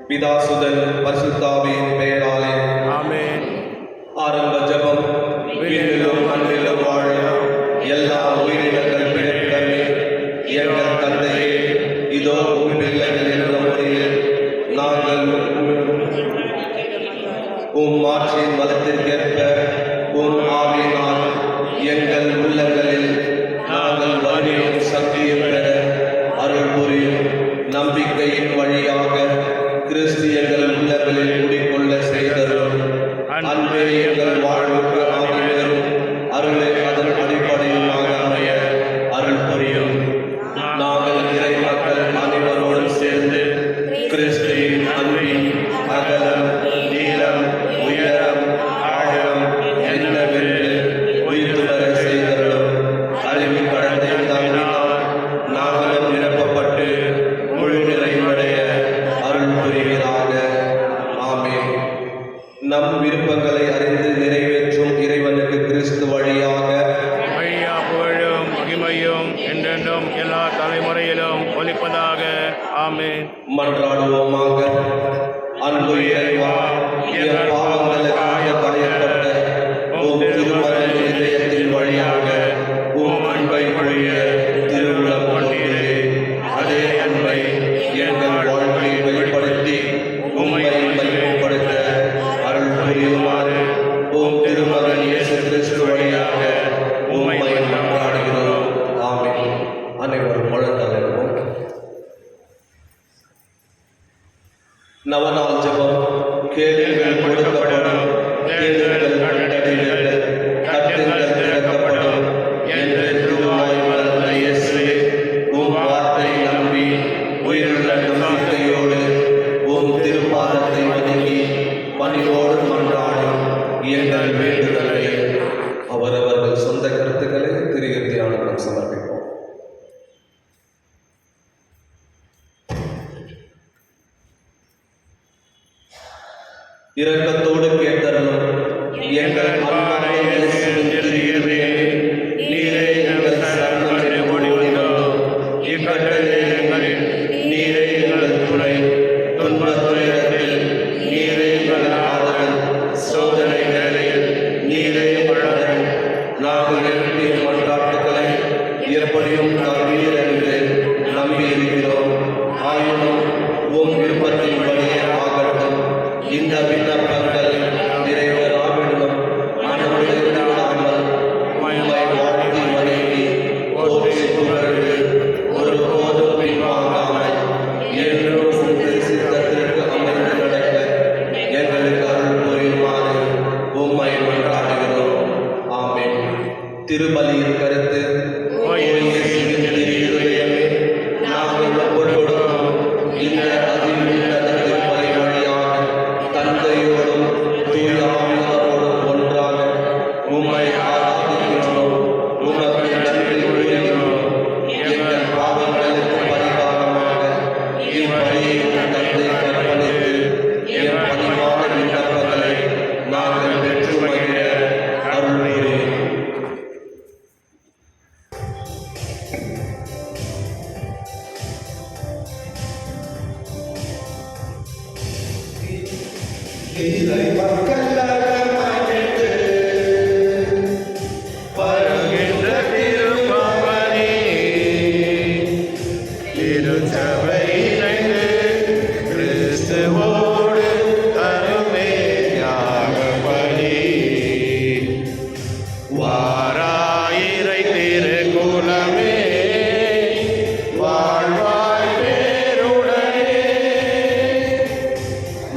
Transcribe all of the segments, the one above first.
பிதாசுதன் பரிசுத்தாவியின் பெயராலே ஆமென். ஆரம்ப ஜெபம். விண்ணிலும் மண்ணிலும் வாழ எல்லா உயிரினங்கள் பிழைக்கவே எங்கள் தந்தையே, இதோ உம் பிள்ளைகள் என்ற முறையில் நாங்கள் உம் ஆட்சியின் வளத்திற்கேற்ப உம் ஆவியினால் எங்கள் உள்ளங்களில் நாங்கள் வலிமையும் சக்தியும் பெற அருள் புரியும். நம்பிக்கையின் வழியாக கிறிஸ்து எங்கள் உள்ளங்களில் குடிக்கொள்ள செய்தரும். அன்பே எங்கள் வாழ்வுக்கு ஆகியோரும் அருளை அதன் அடிப்படையுமாக அமைய அருள் புரியும். நாங்கள் இறை மக்கள் அனைவரோடு சேர்ந்து கிறிஸ்துவின் அன்பின் அகலம், நீளம், உயரம், ஆழம் என்னவென்று உயிர்த்து வர செய்தரும். அறிவு கடந்த தம்பினால் நாங்களும் நிரப்பப்பட்டு முழு நிறைவடைய அருள் புரிவதாக. ஆமென். நம் விருப்பங்களை அறிந்து நிறைவேற்றும் இறைவனுக்கு கிறிஸ்து வழியாக புகழும் மகிமையும் என்றென்றும் எல்லா தலைமுறையிலும் ஒலிப்பதாக. ஆமென். மன்றாடுவோமாக. அன்பு இறைவா, என் பாவங்களுக்காக களையப்பட்ட உம் திருமகன் இதயத்தின் வழியாக உம் அன்பை பொழிய திருவுளம் கொண்டீரே. அதே அன்பை எங்கள் வாழ்வில் வெளிப்படுத்தி உம்மை மகிமைப்படுத்த அருள் புரியுமாறு உம் திருமகன் இயேசு கிறிஸ்து வழியாக உம்மை மன்றாடுகிறோம். ஆமென். அனைவரும் முழந்தாளிடுவோம். நவநாள் ஜெபம். கேளுங்கள் கொடுக்கப்படும், தேடுங்கள் கண்டடைவீர்கள், தட்டுங்கள் திறக்கப்படும் என்று திருவாய் மலர்ந்த இயேசுவே, உம் வார்த்தை நம்பி உயிருள்ள நம்பிக்கையோடு உம் திருப்பாதத்தை வணங்கி பணிவோடு மன்றாடும் எங்கள் வேண்டுதலை அவரவர்கள் சொந்த கருத்துக்களை திரு தியானத்தில் சமர்ப்பிப்போம். இரக்கத்தோடு கேட்டருளும் எங்கள் அன்பான இயேசுவின் திருவே, நீரே எங்கள் சரணம் ஓடிவந்தோம். இக்கட்டளைகளில் நீரே எங்கள் துணை, துன்பத் துயரத்தில் நீரே எங்கள் ஆதரன், சோதனை வேளையில் நீரே பலன். நாங்கள் எழுப்பிய மன்றாட்டுக்களை எப்படியும் தருவீர் என்று நம்பியிருக்கிறோம். ஆயினும் உம் விருப்பத்தின் வழியே ஆகட்டும். இந்த விண்ணப்பங்கள் நிறைவேறாவிடும். மனமுடையாமல் உம்மை வாழ்த்தி வணங்கி போற்றி புகழ்ந்து ஒருபோதும் பின்வாங்காமல் என்றும் உமது சித்தத்திற்கு அமைந்து நடக்க திருபலியின் கருத்து நாங்கள் ஒப்புக்கொடுக்கிறோம். இந்த அதிர்வுள்ளத திருப்பலி வழியாக தந்தையோடும் தூய ஆவியாரோடும் ஒன்றாக உம்மை ஆராதிக்கிறோம். உமக்கு நன்றி கூறுகிறோம். எங்கள் பாவங்களுக்கு பரிகாரமாக இப்பலியை தந்தை கற்பழித்து என் பணிவான விண்ணப்பங்களை நாங்கள் பெற்று மகிழ அருள் புரியும். வருகின்ற திருப்பவனே, திருச்சபை இணைந்து கிறிஸ்துவோடு தருமே யாக பலி. வாராயிரை திருக்குலமே, வாழ்வாய் பேருடனே.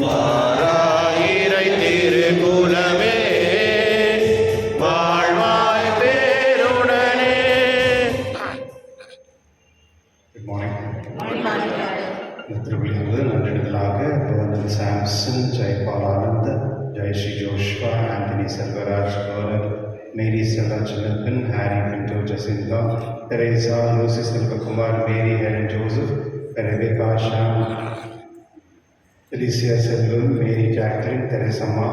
வாராயிரை திருக்குலமே, வாழ்வாய் பேருடனே. Good morning. இந்த திருவிழியானது நன்றெடுதலாக governor Samson, Jayapal Anand, Jayashree Joshua, Anthony Selvaraj, governor Mary Selva Chinnappan, Harry Pinto Jacinta, Teresa, Lucy Selvakumar, Mary Helen Joseph, Rebecca Sham, Elicia Selvam, Mary Jacqueline, Therasamma,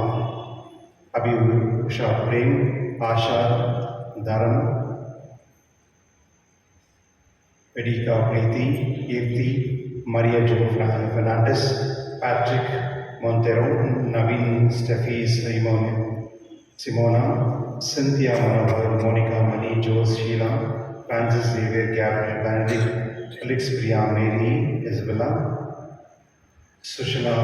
Abi Usha Prem, Asha Dharam, Vedika Preeti, Kirti, Maria Jo Fernandez, Patrick Montero, Naveen Steffi Simona, Cynthia Manohar, Monica Mani, Jose Sheila, Francis Xavier, Gabriel Benedict, Felix Priya, Mary, Isabella, Sushila,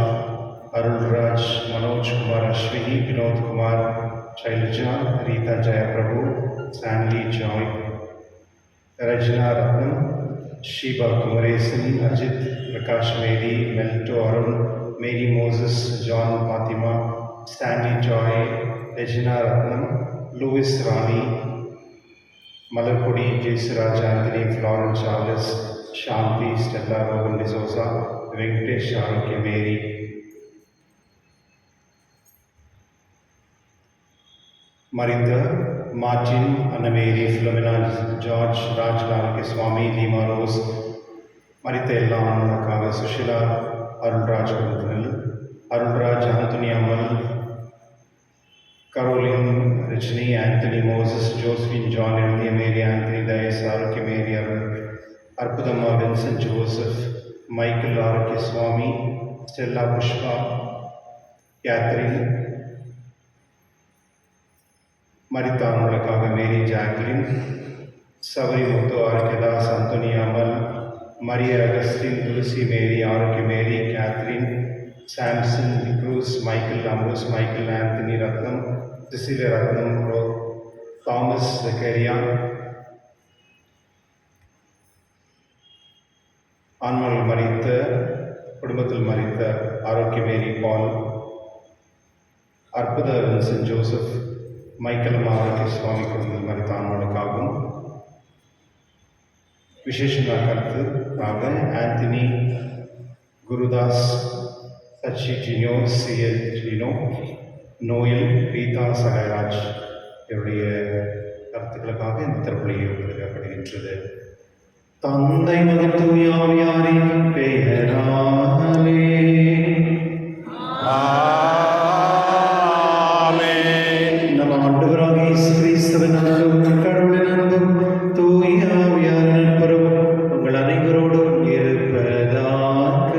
Arul Raj, Manoj Kumar, Ashwini, Vinod Kumar, Shailaja, Rita Jayaprabhu, Stanley Joy, Rajna Ratnam, Shiva Kumaresan, Ajit, Prakash Medi, Melto Arun, Mary Moses, John Fatima, Stanley Joy, Rajna Ratnam, Louis Rani, Malakudi, Jaisraj Anthony, Florence Charles, Shanti, Stella Rogan D'Souza, Venkatesh Arukya Mary. மறைந்த Martin, Annamary, Philomena, George, Raj Narayana Swamy, Leema Rose, மறித்த எல்லா ஆண்களுக்காக சுஷிலா, அருள்ராஜ் குருத்தனல், Arulraj, Anthony Amal, Caroline, Rajini, Anthony Moses, Josephine, John எழுதிய Mary, Anthony Dias, Arokia Mary, Arul, Arputhamma, Vincent Joseph, Michael, Arokia Swamy, Stella, Pushpa, Catherine, மரித்தானவர்களுக்காக Mary Jacqueline, Sabari Muthu, Arokiadas, Anthony Amal, Maria Augustine, Tulasi Mary, Arokia Mary, Catherine, Samson, Cruz, Michael Ambrose, Michael, Anthony Ratnam, Cecilia Ratnam, Thomas Zakariya, ஆன்மர்கள் மறித்த குடும்பத்தில் மறித்த ஆரோக்கிய மேரி பால், அற்புத Vincent Joseph, Michael Arokia சுவாமி குடும்பத்தில் மறித்த ஆன்மர்களுக்காகவும் விசேஷமாக கருத்துக்காக Anthony, Gurudas, Sachi Jino, C L Jino, Noel, Rita Sagayaraj இவருடைய கருத்துக்களுக்காக இந்த திருப்பலியை ஒப்புக்கப்படுகின்றது. தந்தை மகன் தூய ஆவியாரின் பெயராலே நம் ஆண்டவராகிய இயேசு கிறிஸ்துவின் அன்பும் கடவுளின் அன்பும் தூய ஆவியாரின் நட்புறவும் உங்கள் அனைவரோடும் இருப்பதாக.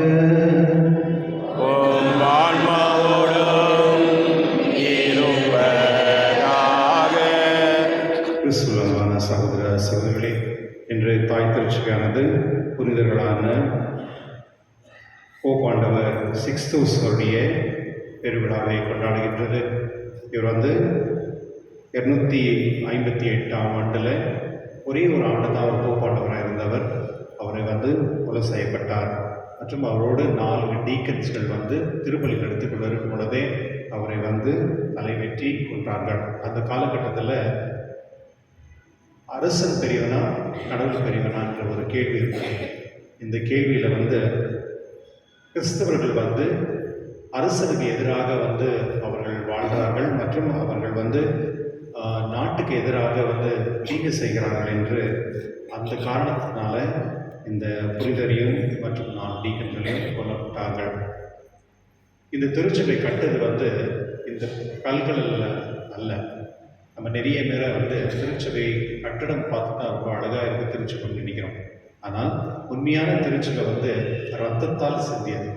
கிறிஸ்துவான சகோதர சகோதரிகளே, இன்று தாய் திருச்சியானது புனிதர்களான போப்பாண்டவர் சிக்ஸ்தூஸருடைய பெருவிழாவை கொண்டாடுகின்றது. இவர் 258ஆம் ஆண்டில் ஒரே ஒரு ஆண்டு தான் அவர் போப்பாண்டவராக இருந்தவர். அவரை கொலை செய்யப்பட்டார். மற்றும் அவரோடு 4 டீக்கன்ஸ்கள் திருப்பலி நடத்தி கொண்டிருக்கும் பொழுதே அவரை தலைவெற்றி கொன்றார்கள். அந்த காலகட்டத்தில் அரசன் பெரியவனா கடவுள் பெரியவனான்ற ஒரு கேள்வி இருக்கு. இந்த கேள்வியில் கிறிஸ்தவர்கள் அரசனுக்கு எதிராக அவர்கள் வாழ்கிறார்கள் மற்றும் அவர்கள் நாட்டுக்கு எதிராக தீங்கு செய்கிறார்கள் என்று அந்த காரணத்தினால இந்த புனிதரையும் மற்றும் 4 டீக்கன்களையும் கொல்லப்பட்டார்கள். இந்த திருச்சபை கட்டது இந்த கல்கள் அல்ல. நம்ம நிறைய பேரை திருச்சபை கட்டடம் பார்த்து தான் ரொம்ப அழகாக இருக்குது திருச்சபைன்னு நினைக்கிறோம். ஆனால் உண்மையான திருச்சபை ரத்தத்தால் சிந்தியது.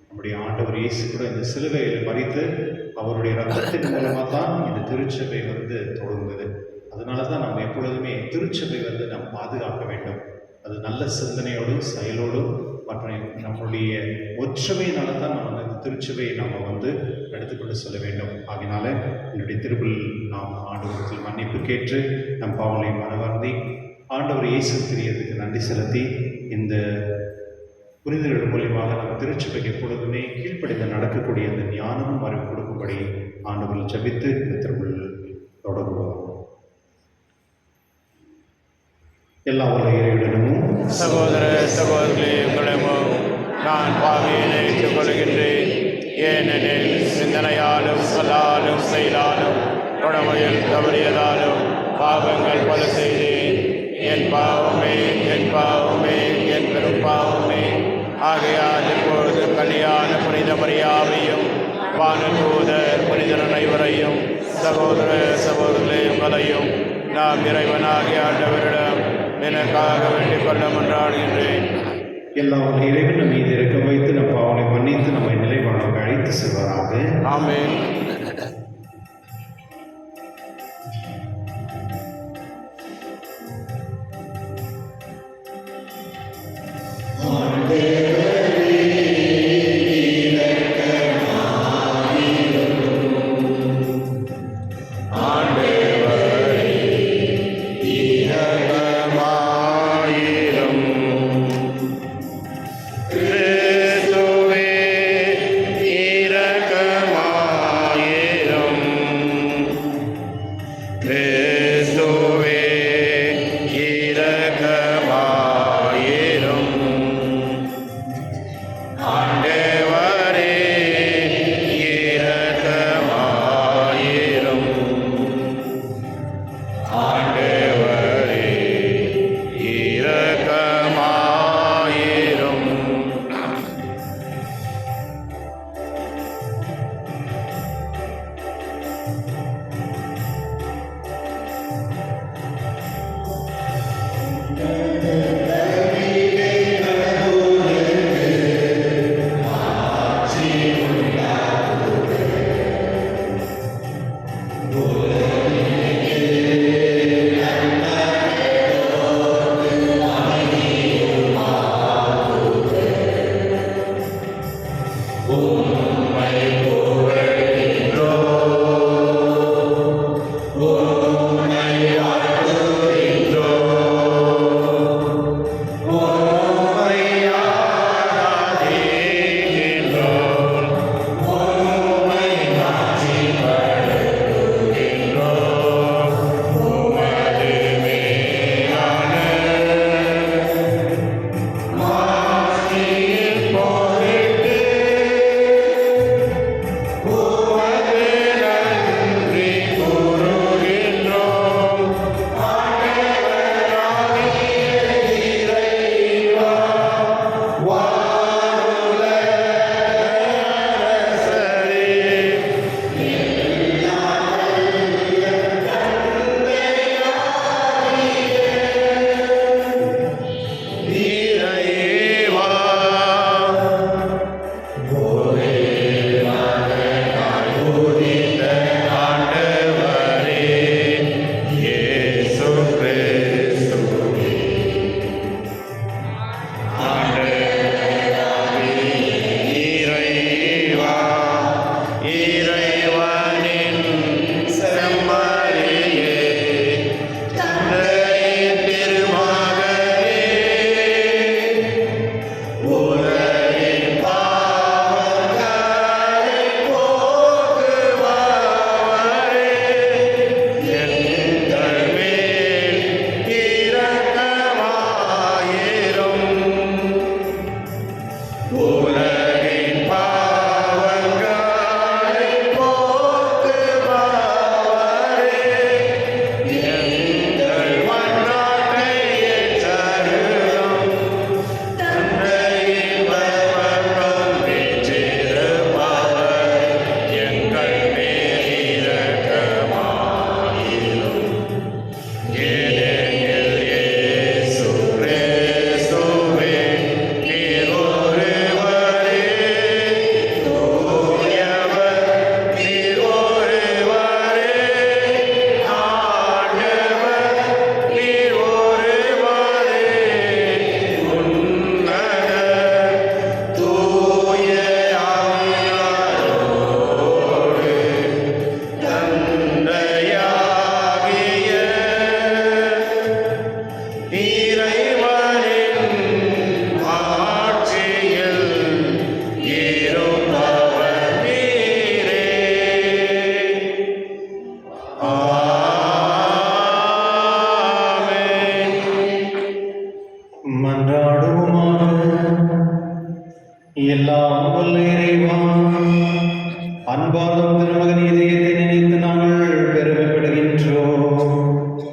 நம்முடைய ஆண்டவர் இயேசு கூட இந்த சிலுவையில் மறித்து அவருடைய ரத்தத்தின் மூலமாக தான் இந்த திருச்சபை தொடங்குது. அதனால தான் நம்ம எப்பொழுதுமே திருச்சபை நாம் பாதுகாக்க வேண்டும். அது நல்ல சிந்தனையோடும் செயலோடும் மற்றும் நம்மளுடைய ஒற்றுமையினால தான் நம்ம இந்த திருச்சபையை நாம் எடுத்துக்கொண்டு செல்ல வேண்டும். ஆகினால என்னுடைய திருப்பல் நாம் ஆண்டவரத்தில் மன்னிப்பு கேட்டு நம் பாவங்களை மனவார்ந்தி ஆண்டவர் இயேசு கிறிஸ்துவுக்கு நன்றி செலுத்தி இந்த புனிதர்கள் மூலியமாக நம் திருச்சபைக்கு எப்பொழுதுமே கீழ்ப்படிந்து நடக்கக்கூடிய அந்த ஞானமும் அறிவு கொடுக்கும்படி ஆண்டவர்கள் ஜெபித்து இந்த திருப்பல் தொடங்குவோம். எல்லா உள்ள இறைவனும் சகோதர சகோதரி உங்களிடமும் நான் பாவியினை ஏற்றுக்கொள்கின்றேன். ஏனெனில் சிந்தனையாலும் சொல்லாலும் செயலாலும் உடமையில் தவறியதாலும் பாவங்கள் பல செய்தேன். என் பாவமே என் பாவமே என் பெரும் பாவமே. ஆகையால் இப்பொழுது கல்யாண புனித மரியாவையும் வானதூதர் புனிதர் அனைவரையும் சகோதர சகோதரர்களே உங்களையும் நாம் இறைவனாகிய ஆண்டவரிடம் எனக்காக வேண்டிக் கொள்ள மன்றாடுகின்றேன். எல்லா இறைவன் நம் மீது இறக்க வைத்து நம் பாவனை மன்னித்து நம்மை நிலைவாழ்வுக்கு அழைத்து செல்வாராக. ஆமென். கிறிஸ்துவே இரக்கமாயிரும். அன்பாலும் திருமகன் இதயத்தை நினைத்து நாங்கள் பெருமைப்படுகின்றோம்.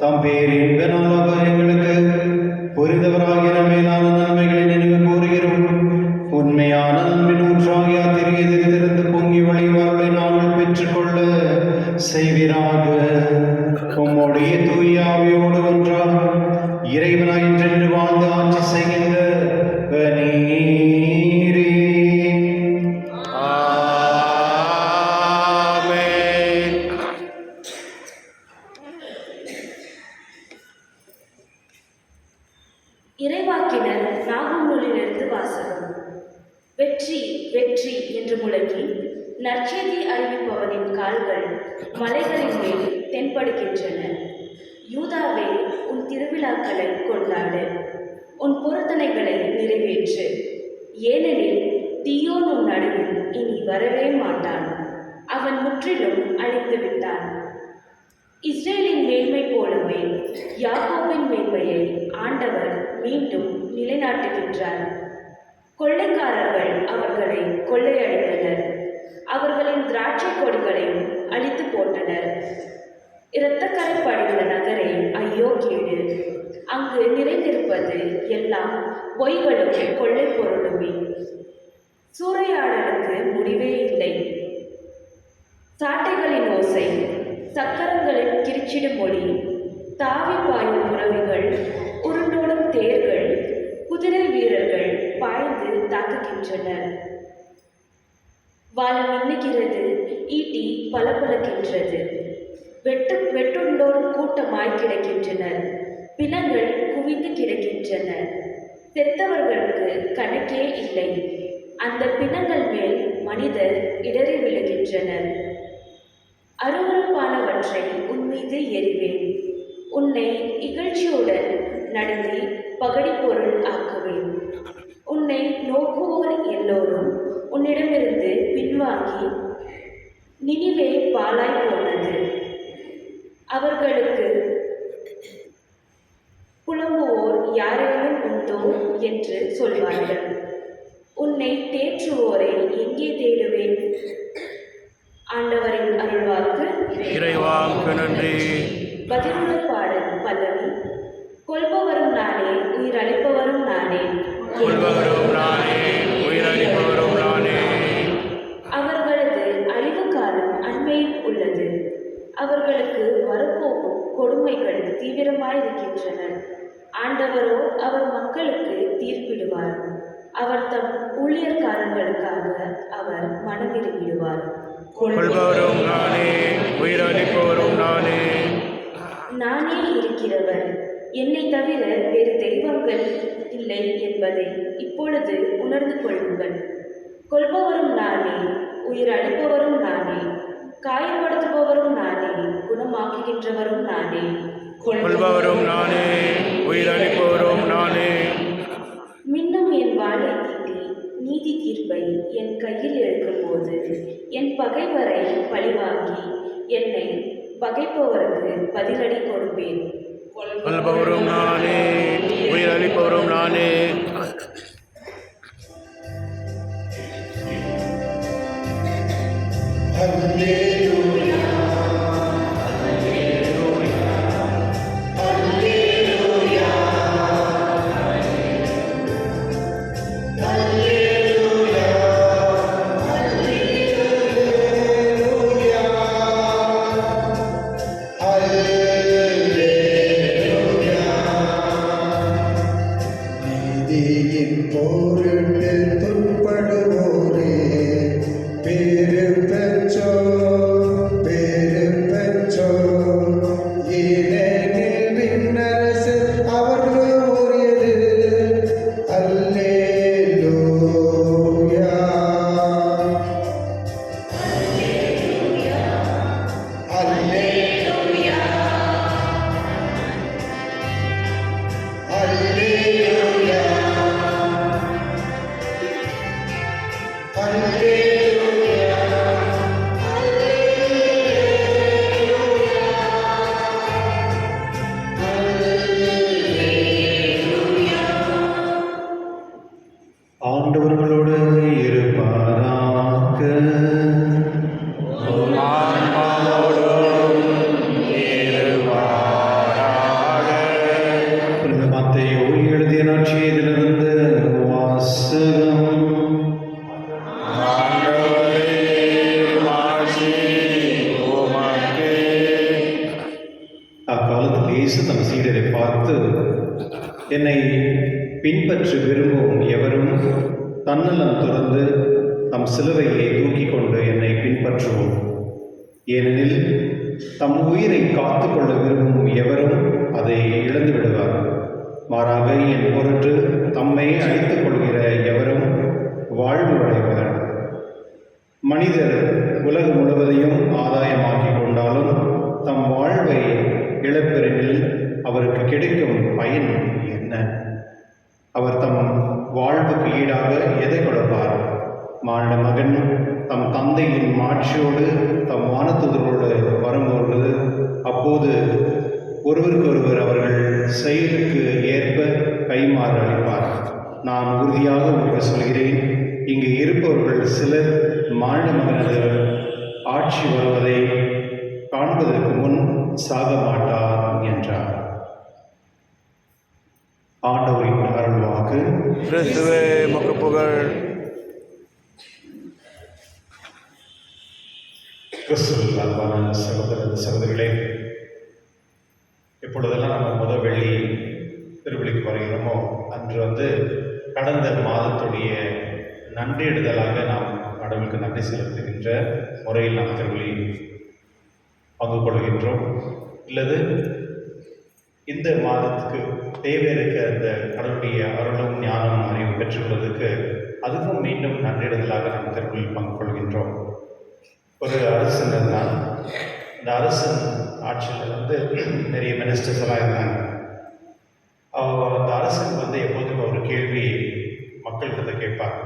தாம் பேரின்பனால் அவர் எங்களுக்கு புரிந்தவராகிய மேலான நன்மைகளை நினைவு கூறுகிறோம். உண்மையான நன்பின் ஊற்றாகிய திரையிலிருந்து பொங்கி வழிவார்களை நாங்கள் பெற்றுக்கொள்ள செய்வீராக. உம்முடைய தூய ஆவியோடு ஒன்றாக இறைவனாய் என்றென்று வாழ்ந்து ஆட்சி செய்கின்ற நீரே. ஆமென். இறைவாக்கினர் நாகும் நூலிலிருந்து வாசகம். வெற்றி வெற்றி என்று முழங்கி நற்செய்தி அறிவிப்பவனின் கால்கள் மலைகளின் மேல் தென்படுகின்றன. யூதாவே, உன் திருவிழாக்களை கொண்டாடு, உன் பொருத்தனைகளை நிறைவேற்று. ஏனெனில் தீயோன் உன் நடுவில் இனி வரவே மாட்டான். அவன் முற்றிலும் அழிந்து விட்டான். இஸ்ரேலின் மேன்மை போலவே யாக்கோபின் மேன்மையை ஆண்டவர் மீண்டும் நிலைநாட்டுகின்றார். கொள்ளைக்காரர்கள் அவர்களை கொள்ளையடித்தனர். அவர்களின் திராட்சை கொடிகளையும் அழித்து போட்டனர். இரத்தக்கரை படிந்த நகரே, ஐயோ கேடு! அங்கு நிறைந்திருப்பது எல்லாம் பொய்களும் கொள்ளை பொருளுமே. சூறையாடலுக்கு முடிவே இல்லை. சாட்டைகளின் ஓசை, சக்கரங்களின் கிரிச்சிடும் மொழி, தாவி பாயும் புறவிகள், உருண்டோடும் தேர்கள், குதிரை வீரர்கள் பாய்ந்து தாக்குகின்றனர். வாள் மின்னுகிறது, ஈட்டி பலபலக்கின்றது. வெட்டுண்டோரும் கூட்டமாய் கிடக்கின்றனர். பிணங்கள் குவிந்து கிடக்கின்றன. செத்தவர்களுக்கு கணக்கே இல்லை. அந்த பிணங்கள் மேல் மனிதர் இடறி விழுகின்றனர். அருவருப்பானவற்றை உன் மீது எறிவேன். உன்னை இகழ்ச்சியுடன் நடத்தி பகடி பொருள் ஆக்குவேன். உன்னை நோக்குவோர் எல்லோரும் உன்னிடமிருந்து பின்வாங்கி நினிவே பாழாய் போனது. அவர்களுக்கு புலம்புவோர் யாரேனும் உண்டோ என்று சொல்வார்கள். உன்னை தேற்றுவோரை எங்கே தேடுவேன்? ஆண்டவரின் அருள்வாக்கு. இறைவாக்கு நன்றி. பதிலுள்ள பாடல் பல்லவி. கொல்பவரும் நானே, உயிரளிப்பவரும் நானே. கொல்பவரும் நானே, உயிரளிப்பவரும் நானே. அவர்களது அழிவு காலம் அண்மையில் உள்ளது. அவர்களுக்கு வரப்போகும் கொடுமைகள் தீவிரமாயிருக்கின்றன. ஆண்டவரோ அவர் மக்களுக்கு தீர்ப்பிடுவார். அவர் தம் ஊழியர்காரர்களுக்காக அவர் மனமிரும்பிடுவார். கொல்பவரும் நானே, உயிரளிப்பவரும் நானே. நானே இருக்கிறவர், என்னை தவிர வேறு தெய்வங்கள் இல்லை என்பதை இப்பொழுது உணர்ந்து கொள்ளுங்கள். கொல்பவரும் நானே, உயிர் அளிப்பவரும் நானே, காயப்படுத்துபவரும் நானே, குணமாக்குகின்றவரும் நானே. கொல்பவரும் நானே, உயிரளிப்பவரும் நானே. மின்னும் என் வாளை தீட்டி நீதி தீர்ப்பை என் கையில் எடுக்கும்போது என் பகைவரை பழிவாங்கி என்னை பகைப்பவருக்கு பதிலடி கொடுப்பேன். கொல்பவரும் நானே, உயிரளிப்பவரும் நானே. நீதியின் பொருட்டு துன்படுவோரே பேறு பெற்றோர். என்னை பின்பற்றி விரும்பும் எவரும் தன்னலம் துறந்து தம் சிலுவையை தூக்கி கொண்டு என்னை பின்பற்றுவோம். ஏனெனில் தம் உயிரை காத்துக்கொள்ள விரும்பும் எவரும் அதை இழந்து விடுவார். மாறாக என் பொருட்டு தம்மை அழித்துக் கொள்கிற எவரும் வாழ்வு அடைவார். மனிதர் உலகம் முழுவதையும் ஆதாயமாக்கிக் கொண்டாலும் தம் வாழ்வை இழப்பெறினில் அவருக்கு கிடைக்கும் பயன் என்ன? அவர் தம் வாழ்வுக்கு ஈடாக எதை கொடுப்பார்? மானிட மகன் தம் தந்தையின் மாட்சியோடு தம் வானத்துதரோடு வரும்பொழுது அப்போது ஒருவருக்கொருவர் அவர்கள் செயலுக்கு ஏற்ப கைமாறு அளிப்பார். நான் உறுதியாக உங்களுக்கு சொல்கிறேன், இங்கு இருப்பவர்கள் சிலர் மானிட மகனது ஆட்சி வருவதை காண்பதற்கு முன் சாக மாட்டார் என்றார். ஆண்டவரின் அருள்வாக்கு. கிறிஸ்துவே உமக்கு புகழ். கிறிஸ்துவில் அன்பான சகோதர சகோதரிகளே, இப்பொழுதெல்லாம் நம்ம முதல் வெள்ளி திருவிழிக்கு வருகிறோமோ அன்று கடந்த மாதத்துடைய நன்றியிடுதலாக நாம் கடவுளுக்கு நன்றி செலுத்துகின்ற முறையில் நாம் திருவிழி பங்கு கொள்கின்றோம். இல்லது இந்த மாதத்துக்கு தேவை இருக்க அந்த கடவுளுடைய அருளும் ஞானம் அறிவு பெற்றுள்ளதுக்கு அதுவும் மீண்டும் நன்றியிடுதலாக நாம் திருவிழில் பங்கு கொள்கின்றோம். ஒரு அரசன் இருந்தான். இந்த அரசன் ஆட்சியில் நிறைய மினிஸ்டர்ஸ் எல்லாம் இருந்தாங்க. அந்த அரசன் எப்போதுமே ஒரு கேள்வி மக்கள்கிட்ட கேட்பார்.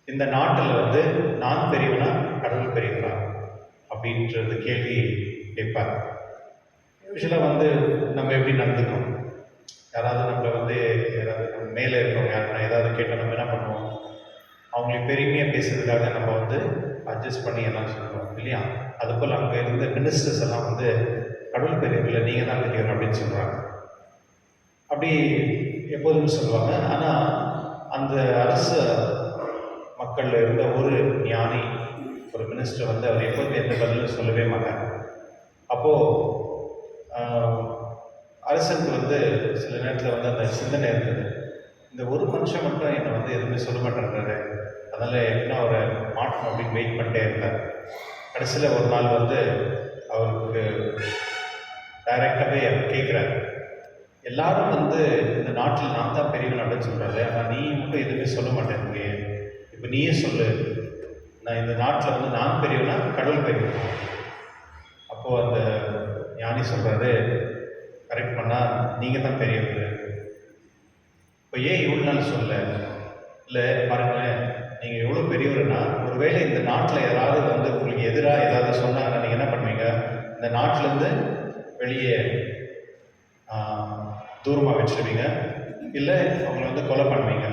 இந்த நாட்டில் நான் பெரியவனா கடவுள் பெரியவனா அப்படின்றது கேள்வி கேட்பார். யூஸ்வலாக நம்ம எப்படி நடந்துக்கணும்? யாராவது நம்மளை யாராவது நம்ம மேலே இருக்கவங்க யாருன்னா ஏதாவது கேட்டால் நம்ம என்ன பண்ணுவோம்? அவங்களுக்கு பெருமையாக பேசுறதுக்காக நம்ம அட்ஜஸ்ட் பண்ணி எல்லாம் சொல்லுவோம் இல்லையா? அதுபோல் அங்கே இருந்த மினிஸ்டர்ஸ் எல்லாம் கடவுள் பெரியவர்கள், நீங்கள் தான் பெரியவர் அப்படின்னு சொல்கிறாங்க. அப்படி எப்போதும் சொல்லுவாங்க. ஆனால் அந்த அரச மக்களில் இருந்த ஒரு ஞானி, ஒரு மினிஸ்டர் அவர் எப்போதுமே எந்த பதிலும் சொல்லவே மாட்டார். அப்போது அரசனுக்கு சில நேரத்தில் அந்த சிந்தனை இருந்தது, இந்த ஒரு மனுஷன் மட்டும் என்னை எதுவுமே சொல்ல மாட்டேன்றாரு, அதனால் எப்படின்னா அவரை மாட்டணும் அப்படின்னு வெயிட் பண்ணிட்டே இருந்தார். கடைசியில் ஒரு நாள் அவருக்கு டைரெக்டாகவே கேட்குறாரு, எல்லாரும் இந்த நாட்டில் நான் தான் பெரியவன் அப்படின்னு சொல்கிறாரு, ஆனால் நீ மட்டும் எதுவுமே சொல்ல மாட்டேன், இப்போ நீயே சொல்லு, நான் இந்த நாட்டில் நான் பெரியவனா கடவுள் பெரியவன்? அப்போது அந்த ஞானி சொல்கிறாரு, கரெக்ட் பண்ணால் நீங்கள் தான் பெரியவர். இப்போ ஏன் இவ்வளோ நாள் சொல்ல? இல்லை பாருங்களேன், நீங்கள் எவ்வளோ பெரியவர்னா ஒருவேளை இந்த நாட்டில் யாராவது உங்களுக்கு எதிராக ஏதாவது சொன்னாங்கன்னா நீங்கள் என்ன பண்ணுவீங்க? இந்த நாட்டிலேருந்து வெளியே தூரமாக வச்சுருவீங்க, இல்லை அவங்கள கொலை பண்ணுவீங்க,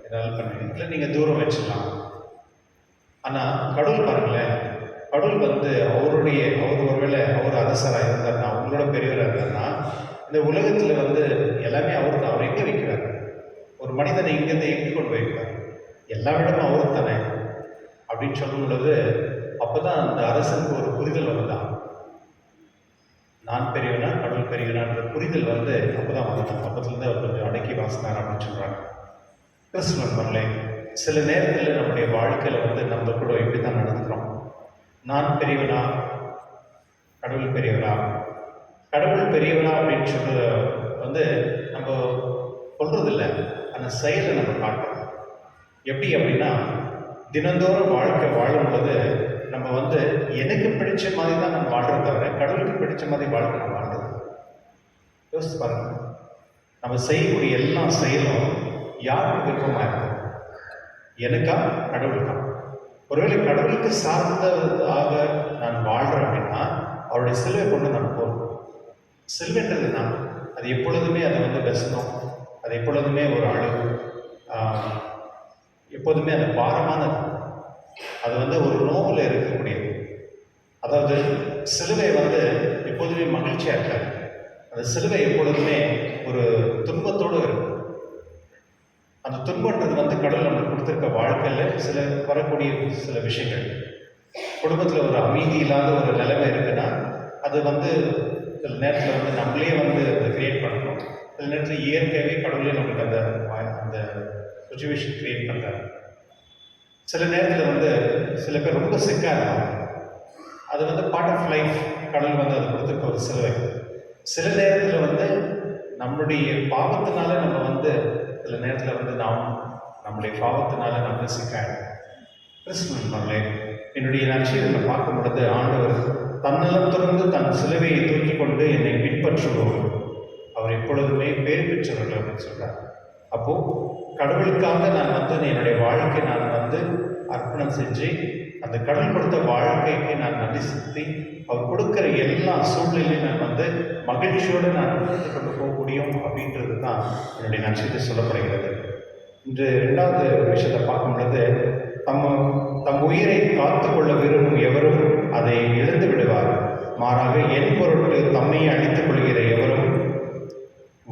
ஏதாவது பண்ணுவீங்க, இல்லை நீங்கள் தூரம் வச்சிடலாம். ஆனால் கடவுள் பாருங்களேன், கடவுள் அவர் ஒருவேளை அவர் அரசராக இருந்தார்னா, அவங்களோட பெரியவராக இருந்தார்னா, இந்த உலகத்தில் எல்லாமே அவர் தான். அவர் எங்கே வைக்கிறார்? ஒரு மனிதனை இங்கேருந்து எங்கே கொண்டு வைக்கிறார்? எல்லா இடமும் அவருக்கு தானே அப்படின்னு சொல்லும் பொழுது அப்போ தான் அந்த அரசனுக்கு ஒரு புரிதல் வருதான். நான் பெரியவனா கடவுள் பெரியவனான்ற புரிதல் அப்போ தான் வந்துட்டான். அப்போத்துலேருந்து அவர் கொஞ்சம் அடக்கி வாசினார் அப்படின்னு சொல்கிறாங்க. கிறிஸ்துவன் பண்ணலே சில நேரத்தில் நம்முடைய வாழ்க்கையில் நம்ம கூட எப்படி தான் நடந்துக்கிறோம்? நான் பெரியவனா கடவுள் பெரியவரா? கடவுள் பெரியவனா அப்படின்னு சொல்ல நம்ம சொல்கிறதில்ல, அந்த செயலை நம்ம காட்டுறோம். எப்படி அப்படின்னா, தினந்தோறும் வாழ்க்கை வாழும்போது நம்ம எனக்கு பிடிச்ச மாதிரி தான் நம்ம வாழ்கிறத தவிர கடவுளுக்கு பிடிச்ச மாதிரி வாழ்க்கை நம்ம வாழ்றது. யோசிச்சு பாருங்க, நம்ம செய்யக்கூடிய எல்லா செயலும் யாருக்கு விருப்பமாக இருக்கும்? எனக்கா கடவுளுக்கா? ஒருவேளை கடவுளுக்கு சார்ந்ததாக நான் வாழ்கிறேன் அப்படின்னா அவருடைய சிலுவை கொண்டு நான் போகிறோம். சிலுவைன்றது நான் அது எப்பொழுதுமே பெஸ்ட்டும், அது எப்பொழுதுமே ஒரு அழகு, எப்போதுமே அது பாரமானது, அது ஒரு நோவில் இருக்கக்கூடியது. அதாவது சிலுவை எப்போதுமே மகிழ்ச்சியாக இருக்காது. அந்த சிலுவை எப்பொழுதுமே ஒரு துன்பத்தோடு இருக்கும். அந்த துன்பன்றது கடவுள் நம்மளுக்கு கொடுத்துருக்க வாழ்க்கையில் சில வரக்கூடிய சில விஷயங்கள். குடும்பத்தில் ஒரு அமைதி இல்லாத ஒரு நிலைமை இருக்குன்னா அது சில நேரத்தில் நம்மளே அதை கிரியேட் பண்ணணும். சில நேரத்தில் இயற்கையாகவே கடவுளே நம்மளுக்கு அந்த சுச்சுவேஷன் கிரியேட் பண்ணுறாரு. சில நேரத்தில் சில பேர் ரொம்ப சிக்காக இருப்பாங்க. அது பார்ட் ஆஃப் லைஃப். கடவுள் அதை கொடுத்துருக்க ஒரு சிலுவை. சில நேரத்தில் நம்மளுடைய பாவத்தினால நம்ம சில நேரத்தில் நம்மளுடைய பாவத்தினால நம்ம சிக்காயிடும். கிறிஸ்துவன்களே, என்னுடைய நற்செய்தியில் பார்க்கும் பொழுது ஆண்டவர் தன்னலம் தொடர்ந்து தன் சிலுவையை தூக்கி கொண்டு என்னை பின்பற்றுவோம் அவர் எப்பொழுதுமே பேர் பெற்றவர்கள் அப்படின்னு சொல்கிறார். அப்போது கடவுளுக்காக நான் என்னுடைய வாழ்க்கை நான் அர்ப்பணம் செஞ்சு அந்த கடவுள் கொடுத்த வாழ்க்கைக்கு நான் நன்றி செலுத்தி அவர் கொடுக்குற எல்லா சூழ்நிலையும் நான் மகிழ்ச்சியோடு நான் கொண்டு போக முடியும் அப்படின்றது தான் என்னுடைய நற்செய்தி சொல்லப்படுகிறது. இன்று 2வது விஷயத்தை பார்க்கும் பொழுது தம் உயிரை காத்து கொள்ள விரும்பும் எவரும் அதை இழந்து விடுவார். மாறாக என் பொருட்டு தம்மை அழித்துக் கொள்கிற எவரும்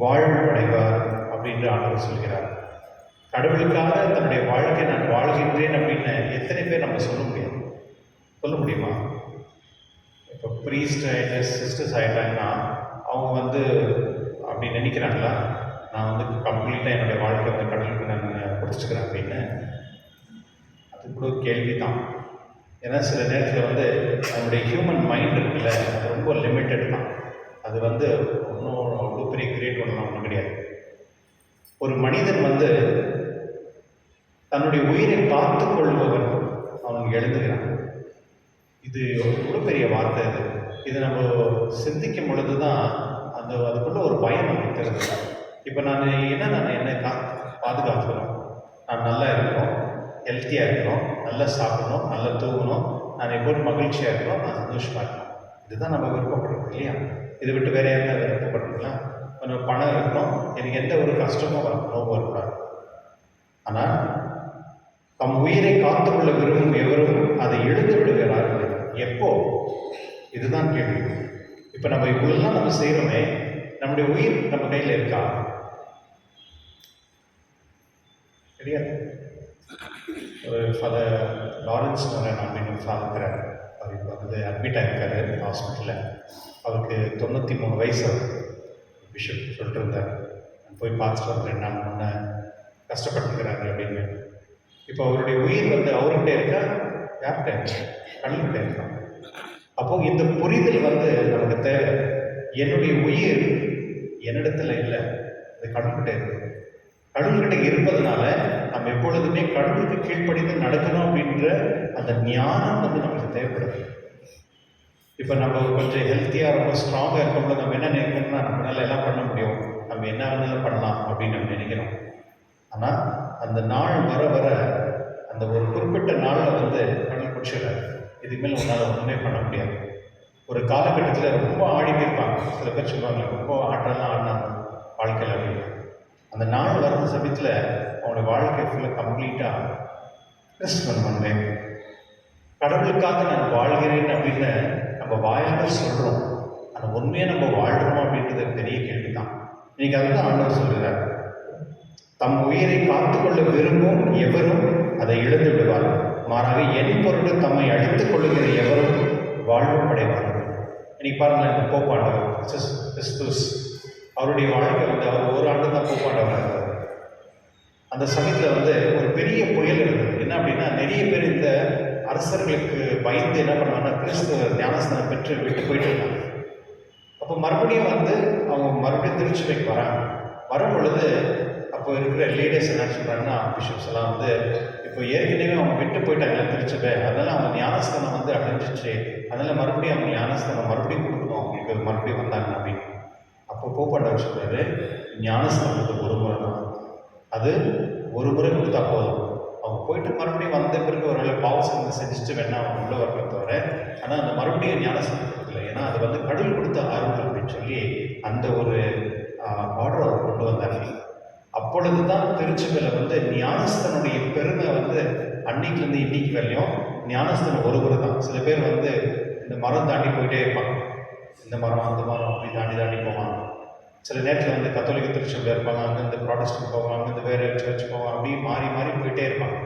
வாழ்வு அடைவார் அப்படின்று ஆண்டவர் சொல்கிறார். கடவுளுக்காக தன்னுடைய வாழ்க்கை நான் வாழ்கின்றேன் அப்படின்னு எத்தனை பேர் நம்ம சொல்ல முடியுமா? இப்போ ப்ரீஸ்ட் ஆகிட்டு சிஸ்டர்ஸ் ஆகிட்டாங்கன்னா அவங்க அப்படி நினைக்கிறாங்களா, நான் கம்ப்ளீட்டாக என்னுடைய வாழ்க்கை கடவுளுக்கு நான் கொடுத்துக்கிறேன் அப்படின்னு? அது கூட கேள்வி தான். ஏன்னா சில நேரத்தில் நம்முடைய ஹியூமன் மைண்ட் இருக்குல்ல, அது ரொம்ப லிமிட்டட் தான். அது ஒன்றும் அவ்வளோ பெரிய கிரியேட் பண்ணலாம் ஒன்றும் கிடையாது. ஒரு மனிதன் தன்னுடைய உயிரை காத்து கொள்பவன் அவன் எழுதுகிறான். இது எவ்வளோ பெரிய வார்த்தை. இது நம்ம சிந்திக்கும் பொழுது தான் அதுக்குள்ள ஒரு பயம் நமக்கு தெரிஞ்சு. இப்போ நான் என்னை பாதுகாத்துக்கணும், நான் நல்லா இருக்கணும், ஹெல்த்தியாக இருக்கணும், நல்லா சாப்பிடணும், நல்லா தூங்கணும், நான் எப்போதும் மகிழ்ச்சியாக இருக்கணும், நான் சந்தோஷமாக இருக்கணும். இதுதான் நம்ம விருப்பப்படுறோம் இல்லையா? இதை விட்டு வேற யாருன்னா விருப்பப்படுறீங்களா? கொஞ்சம் பணம் இருக்கணும், எனக்கு எந்த ஒரு கஷ்டமும் நோவும் வரக்கூடாது. ஆனால் தம் உயிரை காத்துக்கொள்ள விரும்பும் எவரும் அதை இழந்து விடுகிறார்கள். எப்போ? இதுதான் கேள்வி. இப்போ நம்ம இவ்வளோலாம் நம்ம செய்கிறோமே, நம்முடைய உயிர் நம்ம கையில் இருக்கா? கிடையாது. ஒரு ஃபாதர் லாரன்ஸ் மோரன் அப்படின்னு ஃபாதர் அவர் இப்போ அட்மிட் ஆகிருக்காரு ஹாஸ்பிட்டலில். அவருக்கு 93 வயசு. பிஷப் சொல்லிட்டு இருந்தார், போய் பார்த்துட்டு வந்து 2 நாள் முன்னே கஷ்டப்பட்டுருக்கிறாரு அப்படின்னு. இப்போ அவருடைய உயிர் அவர்கிட்ட இருக்கா? யார்கிட்ட? கடவுள்கிட்ட இருக்கான். அப்போது இந்த புரிதல் நமக்கு தேவை. என்னுடைய உயிர் என்னிடத்துல இல்லை, அது கடவுள்கிட்ட இருக்கு. கடவுள்கிட்ட இருப்பதனால நம்ம எப்பொழுதுமே கடவுளுக்கு கீழ்ப்படிந்து நடக்கணும் அப்படின்ற அந்த ஞானம் நமக்கு தேவைப்படுது. இப்போ நம்ம கொஞ்சம் ஹெல்த்தியாக ரொம்ப ஸ்ட்ராங்காக இருக்கும்போது நம்ம என்ன நினைக்கணும்னா, நம்மளால எல்லாம் பண்ண முடியும், நம்ம என்ன வேணாலும் பண்ணலாம் அப்படின்னு நம்ம நினைக்கிறோம். ஆனால் அந்த நாள் வர வர அந்த ஒரு குறிப்பிட்ட நாளில் கடவுள் பிடிச்சிடாரு, இதுக்கு மேலே உன்னால் ஒன்றுமே பண்ண முடியாது. ஒரு காலகட்டத்தில் ரொம்ப ஆடிட்டு இருப்பாங்க. சில பேர் சொல்லுவாங்க ரொம்ப ஆட்டெல்லாம் ஆடினாங்க வாழ்க்கையில் அப்படின்னு. அந்த நாள் வர்ற சமயத்தில் அவனுடைய வாழ்க்கை ஃபுல்லாக கம்ப்ளீட்டாக ரெஸ்ட் பண்ணுவாங்க. கடவுளுக்காக நான் வாழ்கிறேன் அப்படின்னு நம்ம வாயால் சொல்கிறோம், ஆனால் உண்மையாக நம்ம வாழ்கிறோம் அப்படின்றது பெரிய கேள்வி தான். இன்னைக்கு அதுதான் ஆண்டவர் சொல்கிறார், தம் உயிரை காத்துக்கொள்ள விரும்பும் எவரும் அதை இழந்து விடுவார். மாறாக என் பொருட்டு தம்மை அழித்துக் கொள்ளுகிற எவரும் வாழ்வு அடைவார்கள். இன்னைக்கு பாருங்களேன், இந்த போப்பாண்டவர் கிறிஸ்துஸ் அவருடைய வாழ்க்கை அவர் 1 ஆண்டு தான் போப்பாண்டவராக இருந்தார். அந்த சமயத்தில் ஒரு பெரிய புயல் இருந்தது. என்ன அப்படின்னா, நிறைய பேர் இந்த அரசர்களுக்கு பயந்து என்ன பண்ணுவாங்கன்னா, கிறிஸ்துவ ஞானஸ்தானம் பெற்று விட்டு போயிட்டு இருந்தாங்க. அப்போ மறுபடியும் அவங்க மறுபடியும் திருச்சபைக்கு வரும் பொழுது அப்போ இருக்கிற லீடர்ஸ் என்ன சொல்கிறாங்கன்னா, பிஷப்ஸ் எல்லாம் இப்போ ஏற்கனவே அவங்க விட்டு போயிட்டாங்க திருச்சபை, அதனால் அவங்க ஞானஸ்தானம் அடைஞ்சிச்சு, அதனால் மறுபடியும் அவங்க ஞானஸ்தானம் மறுபடியும் கொடுக்கணும், அவங்களுக்கு மறுபடியும் வந்தாங்க அப்படின்னு. அப்போ போப்பாண்டவர் சொல்கிறாரு, ஞானஸ்தானத்துக்கு 1 முறை தான், அது 1 முறை கொடுத்தா போதும். அவங்க போயிட்டு மறுபடியும் வந்த பிறகு ஒரு வேளை பாவம் செஞ்சுட்டு வேணா அவங்க உள்ள வரல தவிர, ஆனால் அந்த மறுபடியும் ஞானஸ்தானம் கொடுக்கல. ஏன்னா அது கடவுள் கொடுத்த அருள் அப்படின்னு சொல்லி அந்த ஒரு ஆர்டர் அவர் கொண்டு வந்தாங்க. அப்பொழுது தான் திருச்சபையில் ஞானஸ்தனுடைய பெருமை அன்னைக்குலேருந்து இன்னைக்கு வரையும் ஞானஸ்தனம் 1 முறை தான். சில பேர் இந்த மரம் தாண்டி போயிட்டே இருப்பாங்க, இந்த மரம் அந்த மரம் அப்படி தாண்டி போவாங்க. சில நேரத்தில் கத்தோலிக்க திருச்சபையில் இருப்பாங்க, அங்கேருந்து ப்ராட்டஸ்டன்ட் போவாங்க, அங்கேருந்து வேறு சர்ச் போவாங்க, அப்படி மாறி மாறி போயிட்டே இருப்பாங்க.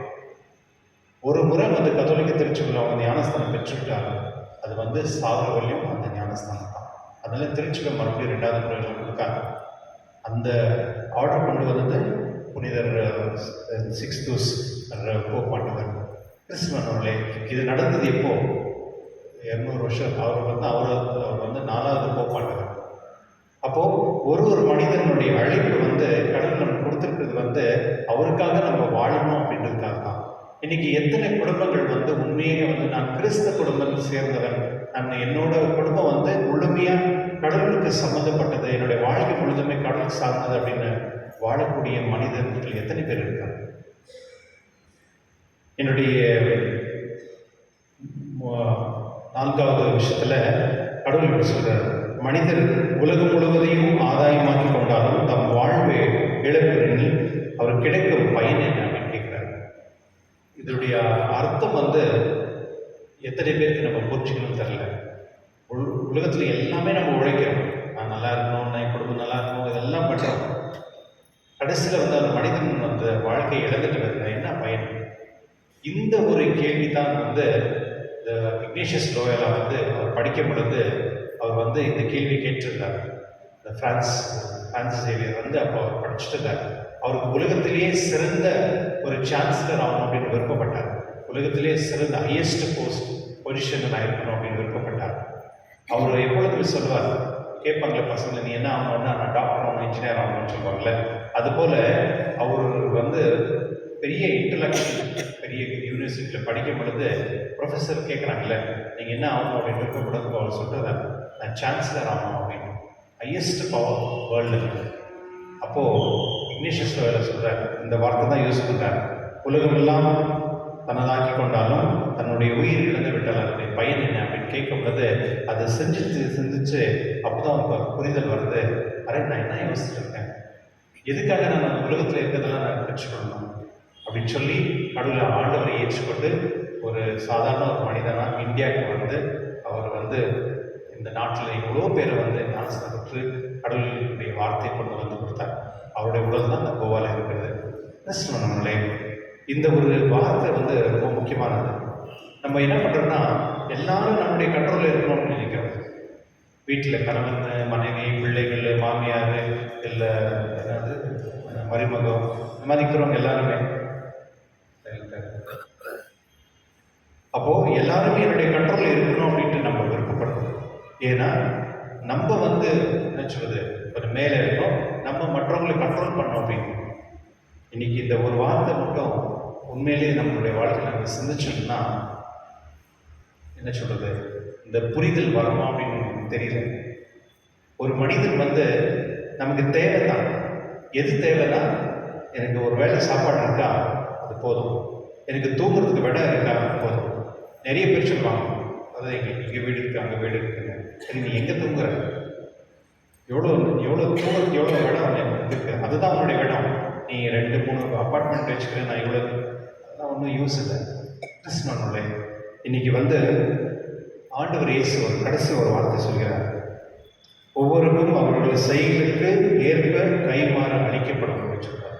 1 முறை கத்தோலிக்க திருச்சபையில் அவங்க ஞானஸ்தானம் பெற்றுக்கிட்டாங்க, அது சாகர வரையும் அந்த ஞானஸ்தானம் தான். அதனால திருச்சபை மறுபடியும் 2வது முறையில் கொடுக்காங்க. அந்த ஆர்டர் கொண்டு வந்தது புனிதர் சிக்ஸ்தூஸ் போப்பாண்டவர். கிறிஸ்துவன் அவர்களே, இது நடந்தது எப்போ? 200 வருஷம். அவர் வந்து 4வது போப்பாண்டவர். அப்போது ஒரு மனிதனுடைய அழைப்பு வந்து கடவுள் நம்ம கொடுத்துருக்கிறது வந்து அவருக்காக நம்ம வாழணும் அப்படின்றதுக்காக தான். இன்னைக்கு எத்தனை குடும்பங்கள் வந்து உண்மையாக வந்து நான் கிறிஸ்தவ குடும்பத்தை சேர்ந்தவன், நான் என்னோட குடும்பம் வந்து முழுமையாக கடவுளுக்கு சம்மந்தப்பட்டது, என்னுடைய வாழ்க்கை முழுதுமே கடவுள் சார்ந்தது அப்படின்னு வாழக்கூடிய மனிதர்கள் எத்தனை பேர் இருக்காங்க? என்னுடைய 4வது விஷயத்தில் கடவுள் இப்படி சொல்கிறார், மனிதர் உலகம் முழுவதையும் ஆதாயமாக்கி கொண்டாலும் தம் வாழ்வை இழப்பில் அவர் கிடைக்கும் பயன் என்ன அப்படின்னு கேட்குறாரு. இதனுடைய அர்த்தம் வந்து எத்தனை பேருக்கு நம்ம புரிஞ்சுக்கணும்னு தெரில. உலகத்தில் எல்லாமே நம்ம உழைக்கிறோம், நான் நல்லா இருக்கணும், என் குடும்பம் நல்லா இருக்கணும், இதெல்லாம் பண்ணுறோம். கடைசியில் வந்து அந்த மனிதன் அந்த வாழ்க்கையை இழந்துட்டு வருது, என்ன பயன்? இந்த ஒரு கேள்வி தான் வந்து இந்த இக்னேஷியஸ் லோயலா வந்து அவர் படிக்கும் பொழுது அவர் வந்து இந்த கேள்வி கேட்டிருந்தார். இந்த பிரான்சிஸ் சேவியர் வந்து அப்போ அவர் படிச்சுட்டு இருந்தார். அவருக்கு உலகத்திலேயே சிறந்த ஒரு சான்சலர் ஆகணும் அப்படின்னு விருப்பப்பட்டார். உலகத்திலேயே சிறந்த ஹையஸ்ட் பொசிஷனில் நான் இருக்கணும் அப்படின்னு விருப்பப்பட்டார். அவர் எப்பொழுதுமே சொல்லுவார், கேட்பாங்களே பசங்களை, நீ என்ன ஆகணும்னா நான் டாக்டர் ஆகணும், இன்ஜினியர் ஆகணும்னு சொல்லுவாங்கள்ல, அதுபோல் அவர் வந்து பெரிய இன்டலெக்சுவல் பெரிய யூனிவர்சிட்டியில் படிக்கும் பொழுது ப்ரொஃபஸர் கேட்குறாங்கல்ல, நீங்கள் என்ன ஆகணும் அப்படின்னு விருப்பப்படுறதுக்கு அவர் சொல்கிறத, நான் சான்சலர் ஆகணும் அப்படின்னு, ஹையஸ்ட் பவர் வேர்ல்டு இருக்குது. அப்போது இக்னேஷியஸ் லோயலா சொல்கிறார், இந்த வார்த்தை தான் யூஸ் பண்ணுறார், உலகமெல்லாம் தனதாக்கி கொண்டாலும் தன்னுடைய உயிர் இழந்து விட்டால் அதனுடைய பயன் என்ன அப்படின்னு கேட்கும் பொழுது அதை சிந்திச்சு அப்போ தான் அவருக்கு புரிதல் வருது. நான் என்ன யோசிச்சுருக்கேன், எதுக்காக நான் அந்த உலகத்தில் இருக்கிறதெல்லாம் நான் பெற்றுக்கொள்ளணும் அப்படின்னு சொல்லி கடவுளை ஆண்டவரை ஏற்றுக்கொண்டு ஒரு சாதாரண ஒரு மனிதனாக இந்தியாவுக்கு வந்து அவர் வந்து இந்த நாட்டில் எவ்வளோ பேரை வந்து ஞானஸ்தானம் பெற்று கடவுளுடைய வார்த்தையை கொண்டு வந்து கொடுத்தார். அவருடைய உடல் தான் அந்த கோவாவில் இருக்கிறது. நம்மளே இந்த ஒரு வார்த்தை வந்து ரொம்ப முக்கியமானது. நம்ம என்ன பண்ணுறோம்னா எல்லாரும் நம்முடைய கண்ட்ரோலில் இருக்கணும்னு நினைக்கிறோம். வீட்டில் கணவன், மனைவி, பிள்ளைகள், மாமியார், இல்லை என்னது மருமகம், இந்த மாதிரி இருக்கிறவங்க எல்லாருமே. அப்போது எல்லாருமே என்னுடைய கண்ட்ரோலில் இருக்கணும் அப்படின்ட்டு நம்ம விருப்பப்படுறோம். ஏன்னா நம்ம வந்து என்ன சொல்வது, ஒரு மேலே இருக்கணும், நம்ம மற்றவங்களை கண்ட்ரோல் பண்ணோம் அப்படின்னு. இன்னைக்கு இந்த ஒரு வார்த்தை மட்டும் உண்மையிலேயே நம்மளுடைய வாழ்க்கையில் நம்ம சிந்திச்சோம்னா என்ன சொல்றது, இந்த புரிதல் வருமா அப்படின்னு தெரியல. ஒரு மனிதன் வந்து நமக்கு தேவைதான். எது தேவைன்னா, எனக்கு ஒரு வேளை சாப்பாடு இருக்கா அது போதும், எனக்கு தூங்குறதுக்கு இடம் இருக்கா போதும். நிறைய பேர் சொல்லுவாங்க, அதாவது இங்கே வீடு இருக்குது, அங்கே வீடு இருக்குங்க. சரி, நீ எங்கே தூங்குற, எவ்வளோ தூங்குறதுக்கு எவ்வளோ இடம் இருக்குது, அதுதான் உன்னுடைய இடம். நீ 2-3 அப்பார்ட்மெண்ட் வச்சுக்கிறேன், நான் இவ்வளோ, அதெல்லாம் ஒன்றும் யூஸ் இல்லை. கிறிஸ்துவனுடைய இன்னைக்கு வந்து ஆண்டவர் இயேசு ஒரு கடைசி ஒரு வார்த்தை சொல்கிறார், ஒவ்வொருக்கும் அவர்களுடைய செயலுக்கு ஏற்ப கைமாறு அளிக்கப்படும் அப்படின்னு சொல்றார்.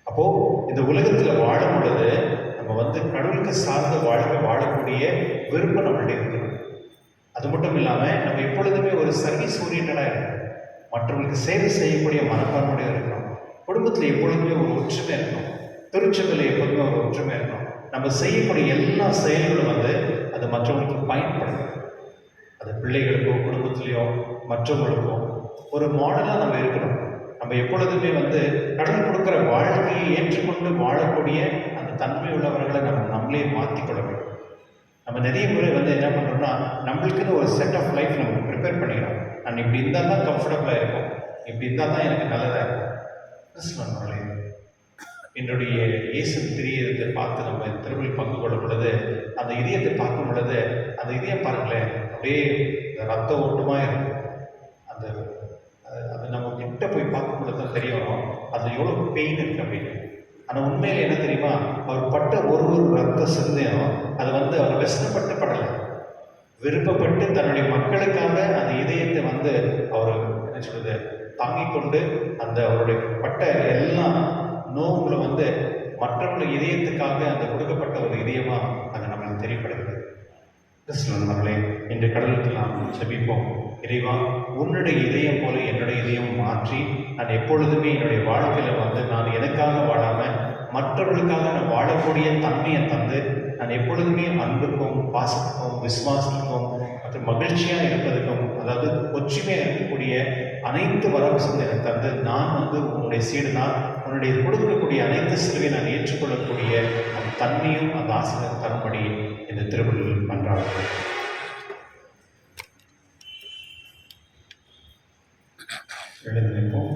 அப்போது இந்த உலகத்தில் வாழும் பொழுது நம்ம வந்து கடவுளுக்கு சார்ந்த வாழ்க்கை வாழக்கூடிய விருப்பம் நம்மள்கிட்ட இருக்கணும். அது மட்டும் இல்லாமல் நம்ம எப்பொழுதுமே ஒரு சர்வீஸ் ஓரியன்டாக இருக்கணும், மற்றவங்களுக்கு சேவை செய்யக்கூடிய மனப்பான்மையோடு இருக்கணும். குடும்பத்தில் எப்பொழுதுமே ஒரு ஒற்றுமை இருக்கணும், திருச்சபையில் எப்பொழுதுமே ஒரு ஒற்றுமை இருக்கணும். நம்ம செய்யக்கூடிய எல்லா செயல்களும் வந்து அது மற்றவங்களுக்கு பயன்படும். அது பிள்ளைகளுக்கோ குடும்பத்திலேயோ மற்றவங்களுக்கோ ஒரு மாடலாக நம்ம இருக்கணும். நம்ம எப்பொழுதுமே வந்து கடவுள் கொடுக்குற வாழ்க்கையை ஏற்றுக்கொண்டு வாழக்கூடிய அந்த தன்மை உள்ளவர்களை நம்மளே மாற்றிக்கொள்ள வேண்டும். நம்ம நிறைய முறை வந்து என்ன பண்ணுறோம்னா, நம்மளுக்குன்னு ஒரு செட் ஆஃப் லைஃப் நம்ம ப்ரிப்பேர் பண்ணிக்கிறோம். நான் இப்படி இருந்தால் தான் கம்ஃபர்டபுளாக இருக்கும், இப்படி இருந்தால் தான் எனக்கு நல்லதாக இருக்கும். கிறிஸ்துவனுடைய என்னுடைய இயேசு திரியத்தை பார்த்து நம்ம திருவிழி பங்கு கொள்ளும் பொழுது, அந்த இதயத்தை பார்க்கும் பொழுது, அந்த இதயம் பாருங்களேன், அப்படியே ரத்த ஓட்டமாக இருக்கும். அது நம்ம கிட்ட போய் பார்க்கும் பொழுது தான் தெரியும் அது எவ்வளோ பெயின் இருக்கு அப்படின்னு. ஆனால் உண்மையில் என்ன தெரியுமா, அவர் பட்ட ஒரு ரத்த சிந்தையும் அது வந்து அவர் வெசனப்பட்டு படலை, விருப்பப்பட்டு தன்னுடைய மக்களுக்காக அந்த இதயத்தை வந்து அவர் என்ன சொல்றது தாங்கிக் கொண்டு அந்த அவருடைய பட்ட எல்லா நோவுகளும் வந்து மற்றவர்களுடைய இதயத்துக்காக அந்த கொடுக்கப்பட்ட ஒரு இதயமாக அது நம்மளுக்கு தெரியப்படுகிறது. கிறிஸ்துவர்களே, இன்று கடவுளுக்கு நாம் செபிப்போம். இறைவா, உன்னுடைய இதயம் போல என்னுடைய இதயம் மாற்றி நான் எப்பொழுதுமே என்னுடைய வாழ்க்கையில் நான் எனக்காக வாழாமல் மற்றவர்களுக்காக நான் வாழக்கூடிய தன்மையை தந்து நான் எப்பொழுதுமே அன்புக்கும் பாசத்துக்கும் விசுவாசத்துக்கும் மற்றும் மகிழ்ச்சியாக இருப்பதற்கும், அதாவது ஒற்றுமையாக இருக்கக்கூடிய அனைத்து வரவசம் எனக்கு தந்து நான் உன்னுடைய சீடு, நான் உன்னுடைய கொடுக்கக்கூடிய அனைத்து சிலுவை நான் ஏற்றுக்கொள்ளக்கூடிய அந்த தன்மையும் அந்த ஆசீர்வாதம் தரும்படி இந்த திருவள்ளுவர் பண்றார்கள். எழுந்திருப்போம்.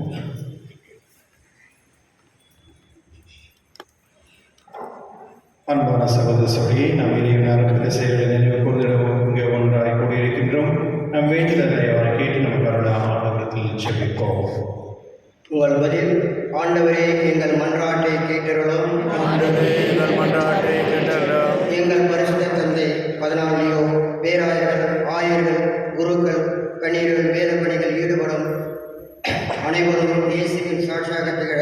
அன்பான சகோதர சபையை நாம் இறைவனாருக்கு செயல்களை நினைவு கூர்ந்திடவும் இங்கே ஒன்றாய் கூடியிருக்கின்றோம். நம் வேண்டுதலை அவரை கேட்டு நமக்கு அருளாக ஆண்டவரத்தில் செபிப்போம். உங்கள் பதில் ஆண்டவரே எங்கள் மன்றாட்டை கேட்டருளும். எங்கள் பரிசுத்த தந்தை 14 பேராயர்கள், ஆயர்கள், குருக்கள், கண்ணீர்கள், வேத பணிகள் ஈடுபடும் அனைவரும் இயேசுவின் சாட்சியாக திகழ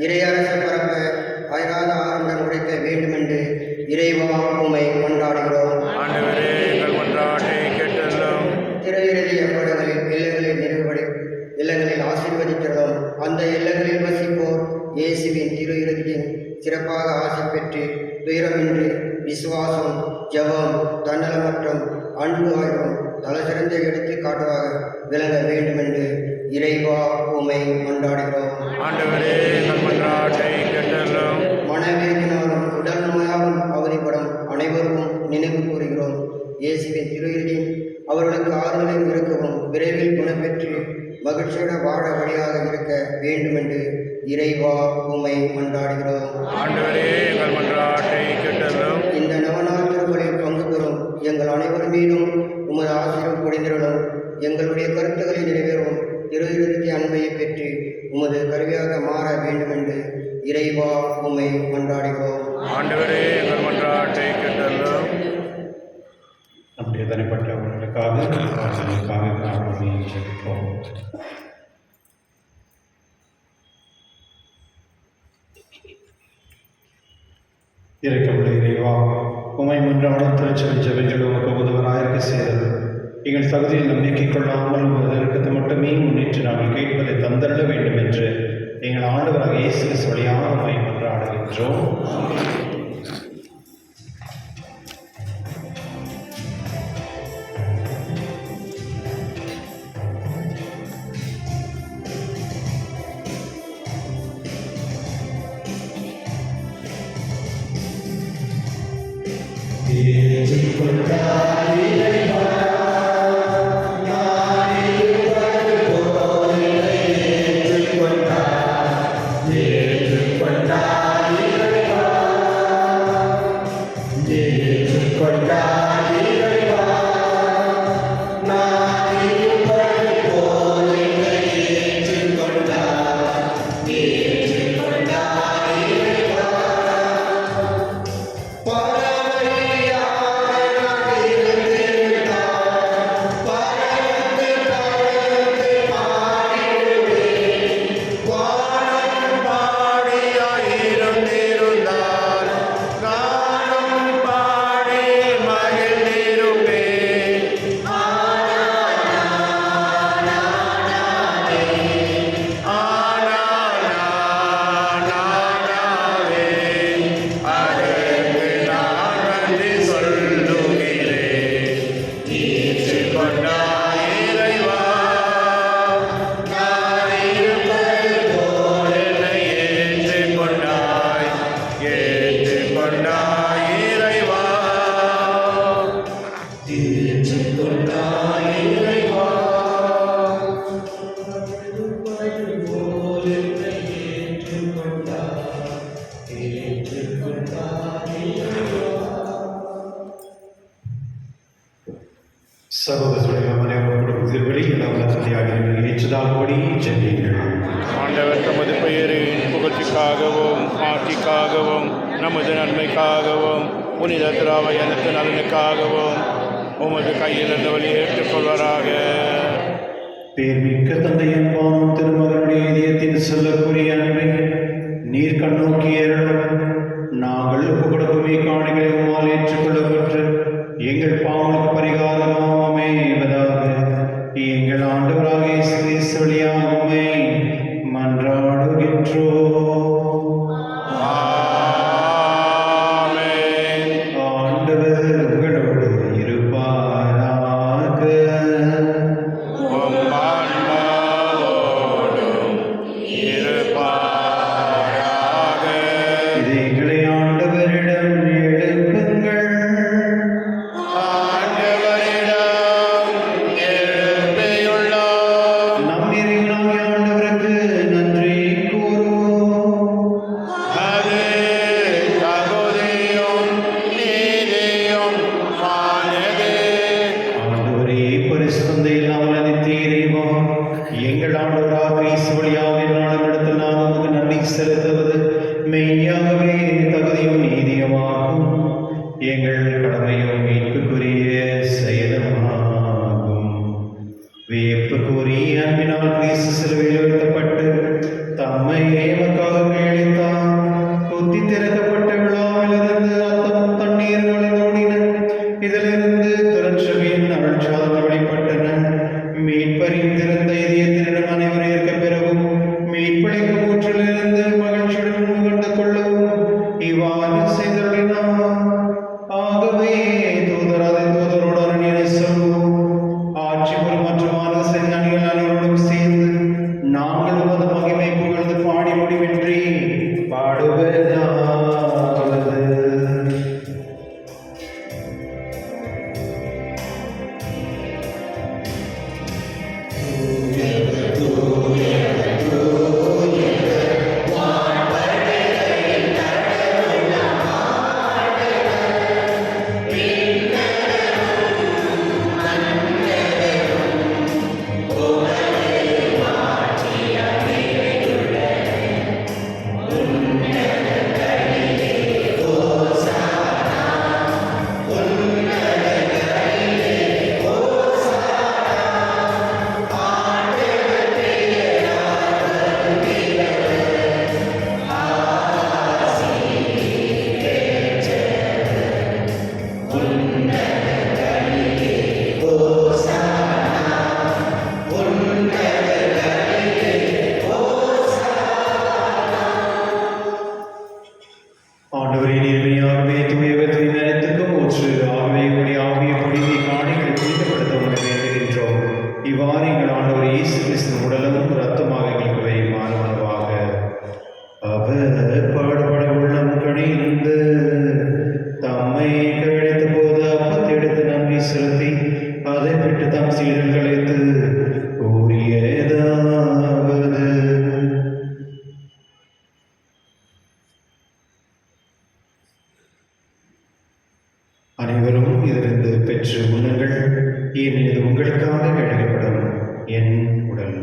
இறையரசு பரப்ப அயராத ஆரம்பம் உடைக்க வேண்டுமென்று இறைவா உம்மை கொண்டாடுகிறோம். திரையிறுதி ஏற்பாடுகளில் இல்லங்களில் ஆசீர்வதிக்கிறோம். அந்த இல்லங்களில் வசிப்போர் இயேசுவின் திரு இறுதியின் சிறப்பாக ஆசை பெற்று துயரமின்றி விசுவாசம், ஜபம், தன்னலமற்றம், அன்பு ஆய்வும் தலசிறந்த எடுத்துக்காட்டுவாக விளங்க வேண்டுமென்று இறைவா உம்மை கொண்டாடுகிறோம். மனவேதனாலும் உடல் நோயாலும் அவதிப்படும் அனைவருக்கும் நினைவு கூறுகிறோம். இயேசுவின் திரு இறுதியில் அவர்களுக்கு ஆறுதலையும் இருக்கவும் விரைவில் குணப்பெற்று மகிழ்ச்சியோட வாழ வழியாக இருக்க வேண்டுமென்று இறைவா உம்மை கொண்டாடுகிறோம். இந்த நவநாள் திருப்பலியில் பங்கு பெறும் எங்கள் அனைவர் மீதும் உமது ஆசீர்வாதம் பொழிந்திருளும். எங்களுடைய கருத்துக்களை நிறைவேறும் திரு இறுதி அன்பையை பெற்று உமது கருவியாக மாற வேண்டுமென்று இறைவா உம்மை கொண்டாடுகிறோம். நம்முடைய தனிப்பட்டவர்களுக்காக ஜெபிப்போம். இறைக்கமுள்ள இறைவா, உம்மை முன்றாடும் திருச்சபை ஜெபங்கள் உமக்கு உதவராயிருக்க செய்தது. எங்கள் தகுதியில் நம்பிக்கை கொள்ளாமல் உமது இறக்கத்தை மட்டுமே முன்னிட்டு நாங்கள் கேட்பதை தந்தருள வேண்டும் என்று எங்கள் ஆண்டவராக இயேசு கிறிஸ்து வழியாக உம்மை மன்றாடுகின்றோம். ஆண்டவர் தமது பெயரின் புகழ்ச்சிக்காகவும் ஆட்சிக்காகவும் நமது நன்மைக்காகவும் புனித திராவையனத்து நலனுக்காகவும் உமது கையில் இருந்த வழி ஏற்றுக்கொள்வராக. பேர்மிக்க தந்தையன்பானும் திருமகனுடைய இதயத்தின் சொல்லக்கூடிய அன்பை நீர் கண்ணோக்கியர்களும் நாங்கள் ஒப்பு கொடுக்குமே காணிகளை உம்மால் ஏற்றுக்கொள்ளப்பட்டு எங்கள் பாவங்களுக்கு பரிகாரமாமே என்பதாக எங்கள் ஆண்டவராக இயேசு கிறிஸ்து வழியாக உம்மை அருட்சாதன வெளிப்பட்டன. மீட்பரின் திறந்த இதயத்தினிடம் அனைவரும் இருக்க பெறவும் மீட்பளிக்கும் ஊற்றிலிருந்து மகிழ்ச்சியுடன் உணர்ந்து கொள்ளவும் இவ்வாறு செய்தருளினார். ஆகவே தூதராதை தூதரோடு அருள் சொல்வோம். ஆட்சி பெறும் மற்றும் அரசு அணிகள் அனைவரோடும் சேர்ந்து நாங்கள் உமது மகிமை புகழ்ந்து பாடி முடிவின்றி பாடுவதாவது. ஆண்டவரே, நேர்மையாகவே தூயவர் தூய்மையத்துக்கும் ஊற்று. ஆகவே உடைய ஆவிய பொழிவை காணிகளை புனிதப்படுத்த உங்களை வேண்டுகின்றோம். இவ்வாறு எங்கள் ஆண்டவர் இயேசு கிறிஸ்துவின் உடலும் இரத்தமாக எங்களுக்கு வைமாறுவாக. அவர் பாடுபட உள்ளம் கணிந்து தம்மை கழித்த போது அப்பத்தை எடுத்து நன்றி செலுத்தி அதை விட்டு தம் சீடர்களுக்கு கூறியதாவது: அனைவரும் இதிலிருந்து பெற்று உண்ணுங்கள், ஏனெனில் இது உங்களுக்காக கழுகப்படும் என் உடல்.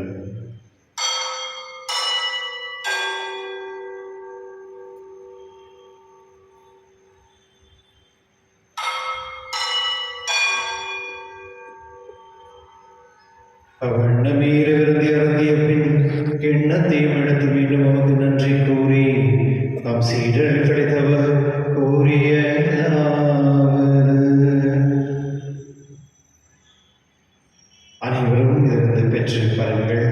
அவ்வண்ணமீற விருந்தி அருந்திய பின் கிண்ணத்தையும் எடுத்து மீண்டும் அவருக்கு நன்றி கூறி தம் சீடர்கள் கிடைத்தவர் அனைவரும் இதிலிருந்து பெற்று பாருங்கள்,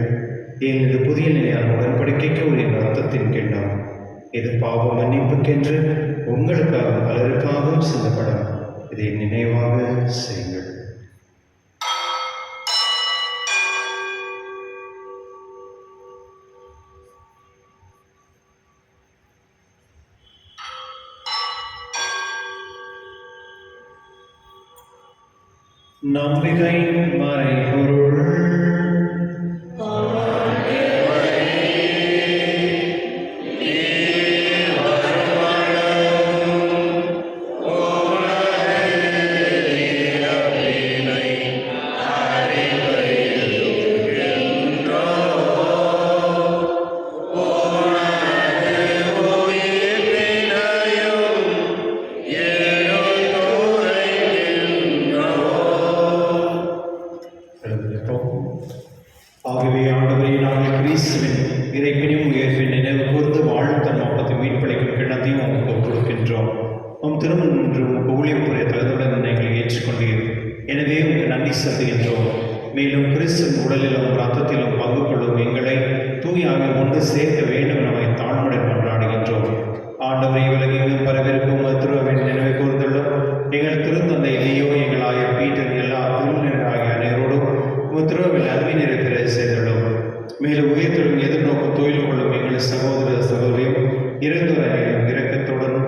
ஏனெனில் புதிய நிலையான உடன்படிக்கைக்கு ஒரு இரத்தத்தின் கிண்ணம். இது பாவ மன்னிப்புக்கென்று உங்களுக்காக பலருக்காகவும் சிந்தப்படும். இதை நினைவாக செய்யுங்கள். நம்பிக்கையின் மறைபொருள். ஆகவே ஆண்டவரை நாங்கள் கிறிஸ்துவின் இறைப்பினும் உயர்வின் நினைவு கூர்ந்து வாழும் தன் நோக்கத்தை மீட்பளிக்கும் கிண்ணத்தையும் உங்களுக்கு கொடுக்கின்றோம். உம் திருமணம் என்று உங்கள் ஊழியம் புரிய தகுதியுடன் எங்களை ஏற்றுக்கொண்டீர். எனவே உங்களுக்கு நன்றி செலுத்துகின்றோம். மேலும் கிறிஸ்துவின் உடலிலும் ரத்தத்திலும் பங்கு கொள்ளும் எங்களை தூயாக ஒன்று சேர்க்க வேண்டும் நம்மை தாழ்வுடன் கொண்டாடுகின்றோம். ஆண்டவரை உலகெங்கும் பரவிருக்கும் திருவின் நினைவு கூர்ந்துள்ளோம். எங்கள் திருத்தந்தை லியோ, எங்கள் ஆயர் பீட்டர், எல்லா திருநிலையாகிய அனைவரோடும் திருவில் அன்பை நிறைவேற செய்துள்ளோம். மேலும் உயர்த்தலும் எதிர்நோக்கும் தொழில் கொள்ளும் எங்கள் சகோதர சகோதரியும் இறந்தோரையும் இரக்கத்துடன்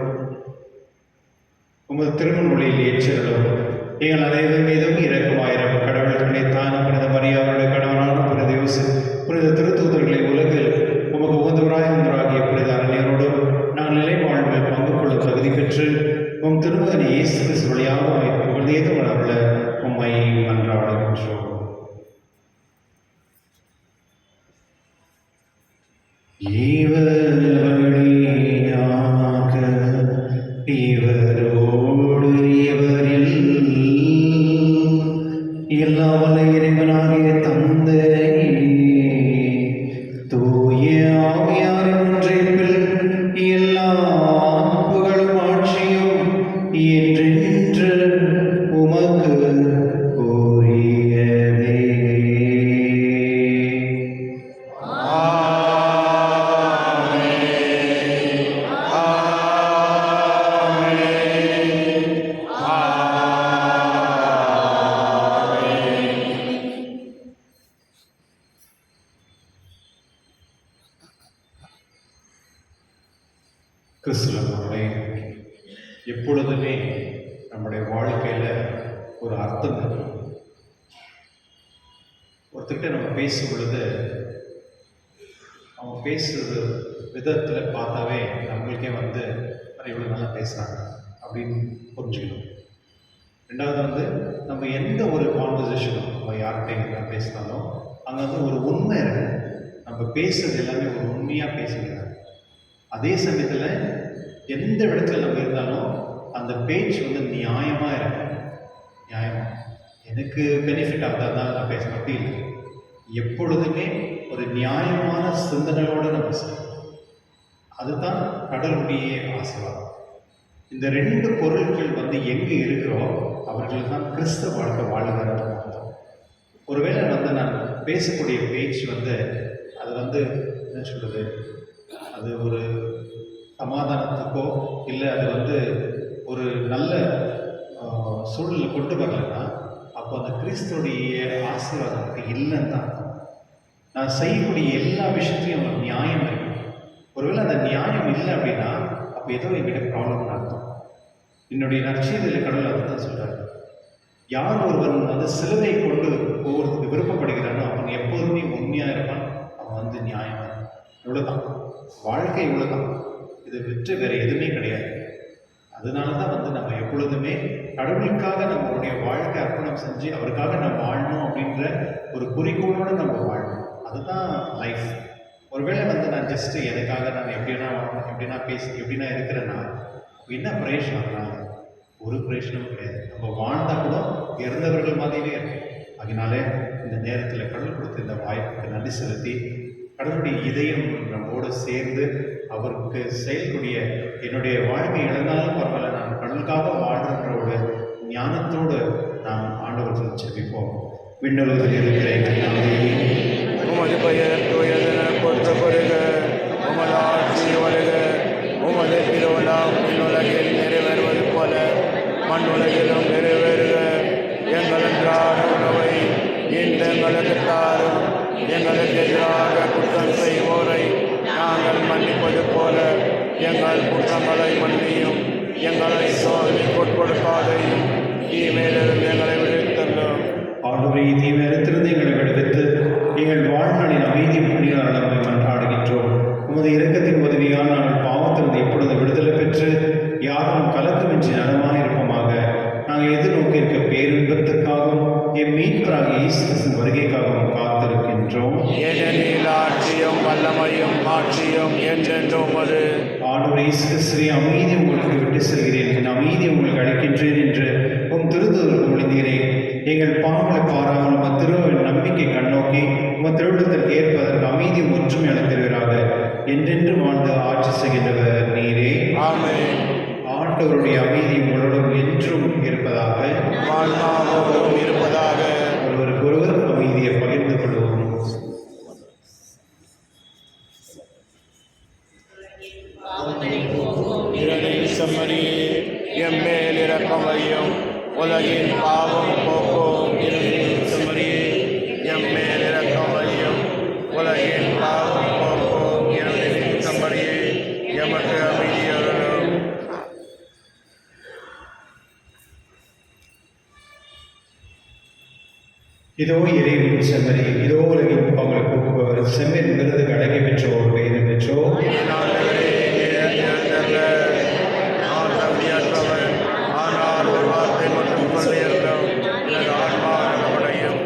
உமது திருமண ஒளியில் ஏற்றுள்ளோம். எங்கள் அனைவர் மீதும் இரக்கமாயிரம். கடவுள் கணித்தான் புனித மரியாவுடைய கணவனான புனித யோசேப்பு, புனித திருத்தூதர்களை உலகில் உமக்கு உகந்தவராகிய புனித அனைவரோடும் நாங்கள் நிலை வாழ்வில் பங்கு கொள்ள தகுதி பெற்று உம் திருமகனை இயேசு கிறிஸ்து வழியாக புகழ்ந்தேது வளர்ல உம்மை மன்றாடுகின்றோம். இவர் வழியாக இவரோடு இவரில் எல்லா வல்ல இறைவனாகிய தந்தை தூய ஆவியாரின் ஒன்றிப்பில் எல்லா புகழும் ஆட்சியும் என்றென்று உமக்கு கிறிஸ்துவர்களே, எப்பொழுதுமே நம்முடைய வாழ்க்கையில் ஒரு அர்த்தம் இருக்கும். ஒருத்தர்கிட்ட நம்ம பேசும் பொழுது அவங்க பேசுகிற விதத்தில் பார்த்தாவே நம்மளுக்கே இவ்வளோ நல்லா பேசுகிறாங்க அப்படின்னு புரிஞ்சுக்கணும். ரெண்டாவது நம்ம எந்த ஒரு கான்வர்சேஷனும் நம்ம யார்கிட்ட என்ன பேசினாலும் அங்கே ஒரு உண்மை இருக்கும். நம்ம பேசுறது எல்லாமே ஒரு உண்மையாக பேசுகிறாங்க. அதே சமயத்தில் எந்த இடத்துல நம்ம இருந்தாலும் அந்த பேச்சு நியாயமாக இருக்கும். நியாயமாக எனக்கு பெனிஃபிட் ஆகுதா தான் நான் பேச அப்படி இல்லை. எப்பொழுதுமே ஒரு நியாயமான சிந்தனையோடு நம்ம செய்யணும். அதுதான் கடவுளுடைய ஆசீர்வாதம். இந்த ரெண்டு பொருட்கள் எங்கே இருக்கிறோ அவர்கள் தான் கிறிஸ்தவ வாழ்க்கை வாழ்கிறார் அர்த்தம். ஒருவேளை நான் பேசக்கூடிய பேச்சு அது என்ன சொல்கிறது, அது ஒரு சமாதானத்துக்கோ இல்லை அது ஒரு நல்ல சூழலில் கொண்டு வரலைன்னா அப்போ அந்த கிறிஸ்துடைய ஆசீர்வாதம் இல்லைன்னு தான் அர்த்தம். நான் செய்யக்கூடிய எல்லா விஷயத்தையும் ஒரு நியாயம் இருக்கு. ஒருவேளை அந்த நியாயம் இல்லை அப்படின்னா அப்போ ஏதோ என்கிட்ட ப்ராப்ளம்னு அர்த்தம். என்னுடைய நற்செய்தியில் கடவுள் அதை தான் சொல்கிறார். யார் ஒருவன் சிலுவை கொண்டு போகிறதுக்கு விருப்பப்படுகிறானோ அவன் எப்போதுமே உண்மையாக இருப்பான். அவன் நியாயமாக இவ்வளோதான் வாழ்க்கை, இவ்வளோதான். இதை விட்டு வேறு எதுவுமே கிடையாது. அதனால தான் நம்ம எப்பொழுதுமே கடவுளுக்காக நம்மளுடைய வாழ்க்கை அர்ப்பணம் செஞ்சு அவருக்காக நம்ம வாழணும் அப்படின்ற ஒரு குறிக்கோளோடு நம்ம வாழணும். அதுதான் லைஃப். ஒருவேளை நான் ஜஸ்ட்டு எனக்காக நான் எப்படின்னா பேசி எப்படின்னா இருக்கிறேன்னா என்ன பிரயோஜனம்? ஒரு பிரயோஜனமும் கிடையாது. நம்ம வாழ்ந்தால் கூட இறந்தவர்கள் மாதிரியே இருக்கும். அதனாலே இந்த நேரத்தில் கடவுள் கொடுத்த இந்த வாய்ப்புக்கு நன்றி செலுத்தி கடவுளுடைய இதயம் நம்மோடு சேர்ந்து அவருக்கு செயல்கூடிய என்னுடைய வாழ்க்கை இழந்தாலும் பரவாயில்ல, நான் கடவுளுக்காக வாழ்கின்ற ஒரு ஞானத்தோடு நாம் ஆண்டவர்கள் செபிப்போம். விண்ணுலகில் இருக்கிற எங்கள் தந்தையே, உமது பெயர் தூயதென போற்ற பெறுக. உமது ஆட்சி வருக. உமது திருவிழாம் விண்ணுலகில் நிறைவேறுவது போல மண்ணுலகிலும் நிறைவேறுக. எங்கள் அன்றாட உணவை இன்று எங்களுக்கு தாரும். எங்களுக்கு எதிராக குற்றம் செய்வோரை நாங்கள் மன்னிப்பது போல எங்கள் குற்றங்களை மன்னியும். எங்களை சோதனைக்குட்படுத்தாதையும் தீமையிலிருந்து எங்களை விடுவித்தள்ளும். ஆண்டவரே, தீமையிலிருந்து எங்களை விடுவித்து எங்கள் வாழ்நாளின் அமைதி புனிதால் நம்மை மன்றாடுகின்றோம். உமது இரக்கத்தின் உதவியால் நாங்கள் பாவத்திலிருந்து இப்பொழுது விடுதலை பெற்று யாரும் கலக்கமின்றி நலமாயிருப்போமாக. நாங்கள் எதிர்நோக்கியிருக்க பேரின்பத்துக்காகவும் என் மீட்பராக இயேசு கிறிஸ்துவின் வருகைக்காகவும் காத்திருக்கின்றோம். ஏனெனில் ஆட்சியும் வல்லமையும் ஆட்சியும் என்றென்றும் உமது. ஆண்டவரே இயேசு கிறிஸ்துவே, அமைதி உங்களுக்கு விட்டு செல்கிறேன், என் அமைதி உங்களுக்கு அளிக்கின்றேன் என்று உம் திருத்தூதருக்கு மொழிந்தீரே. எங்கள் பாவங்களை பாராமல் உமது திருவின் நம்பிக்கை கண்ணோக்கி உமது திருவிழத்திற்கு ஏற்பதற்கு அமைதி ஒற்றுமை அளித்தவராக என்றென்று வாழ்ந்து ஆட்சி செய்கின்றவர் நீரே. ஆமென். ஆண்டவருடைய அமைதி உங்களோடும் என்றும் இருப்பதாக. வாழ்நாளோடும் இருப்பதாக. ஒருவருக்கு ஒருவர் அமைதியை பகிர்ந்து கொள்வோம். செம்மறியே, எம்மேல் இரக்கம் வையும். உலகின் பாவம் போக்கும் செம்மறியே, எம்மேல் இரக்கம் வையும். உலகின் பாவம் போக்கும் செம்மறியே, எமக்கு அமைதி அருளும். இதோ இறைவன் செம்மறி, இதோ உலகின் பாவங்களை போக்குபவர். செம்மறி விருதுக்கு அழகை பெற்றோர் பெயர் பெற்றோ. நான் தகுதியற்றவன், ஆனால் ஒரு வார்த்தை மட்டும் சொல்லியிருந்தோம், எனது ஆன்மா நலமடையும்.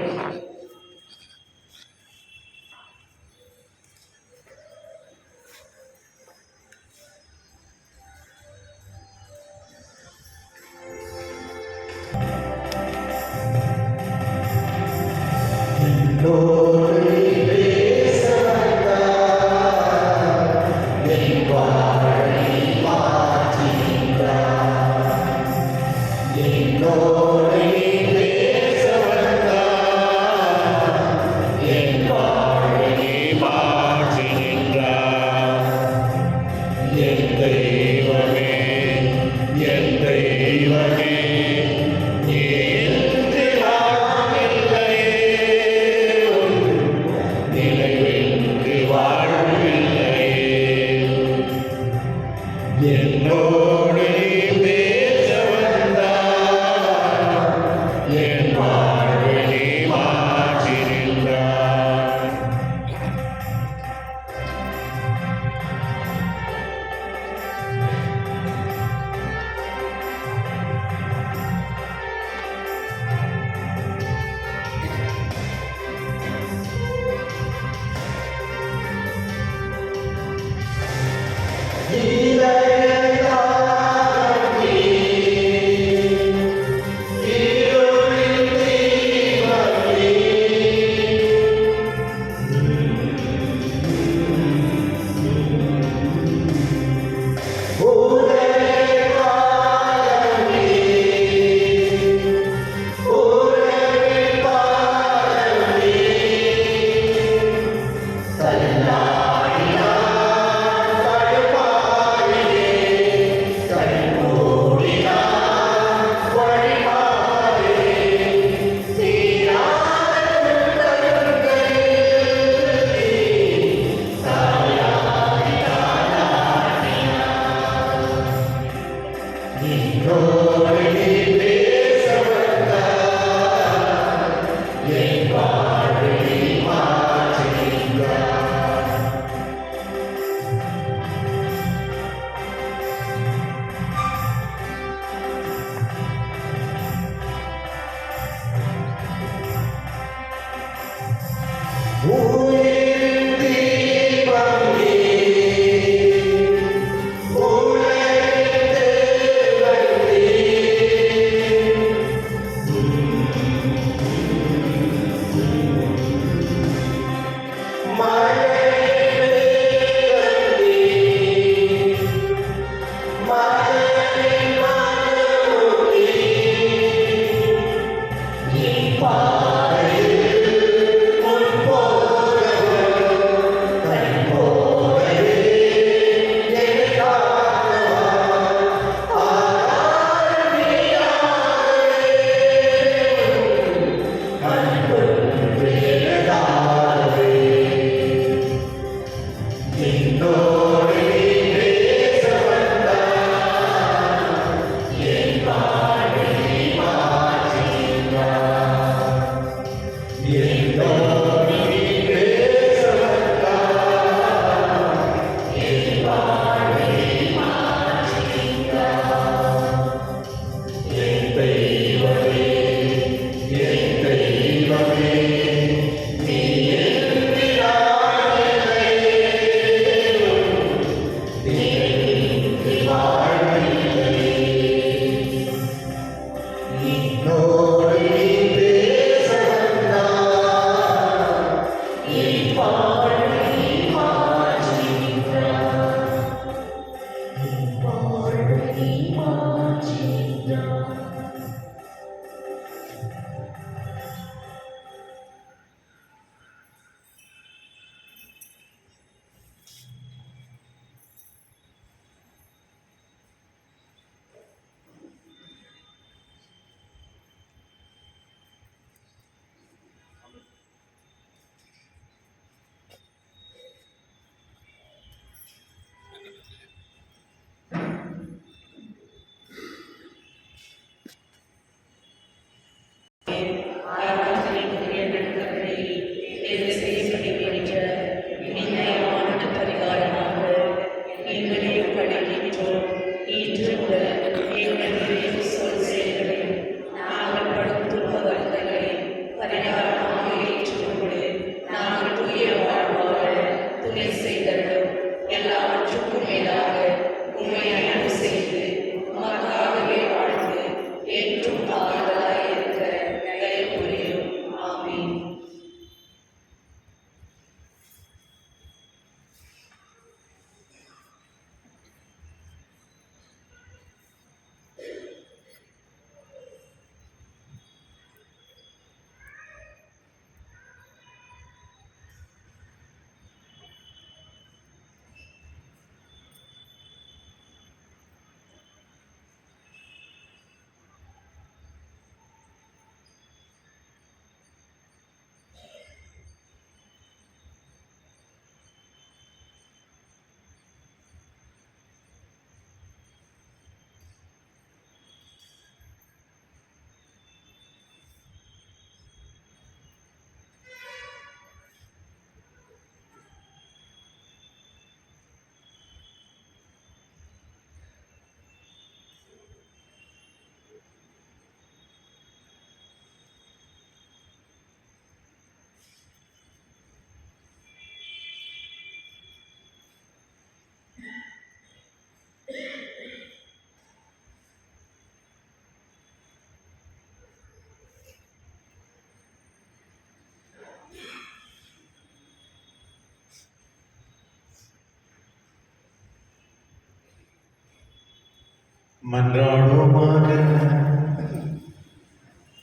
மன்றாடுவோமாக.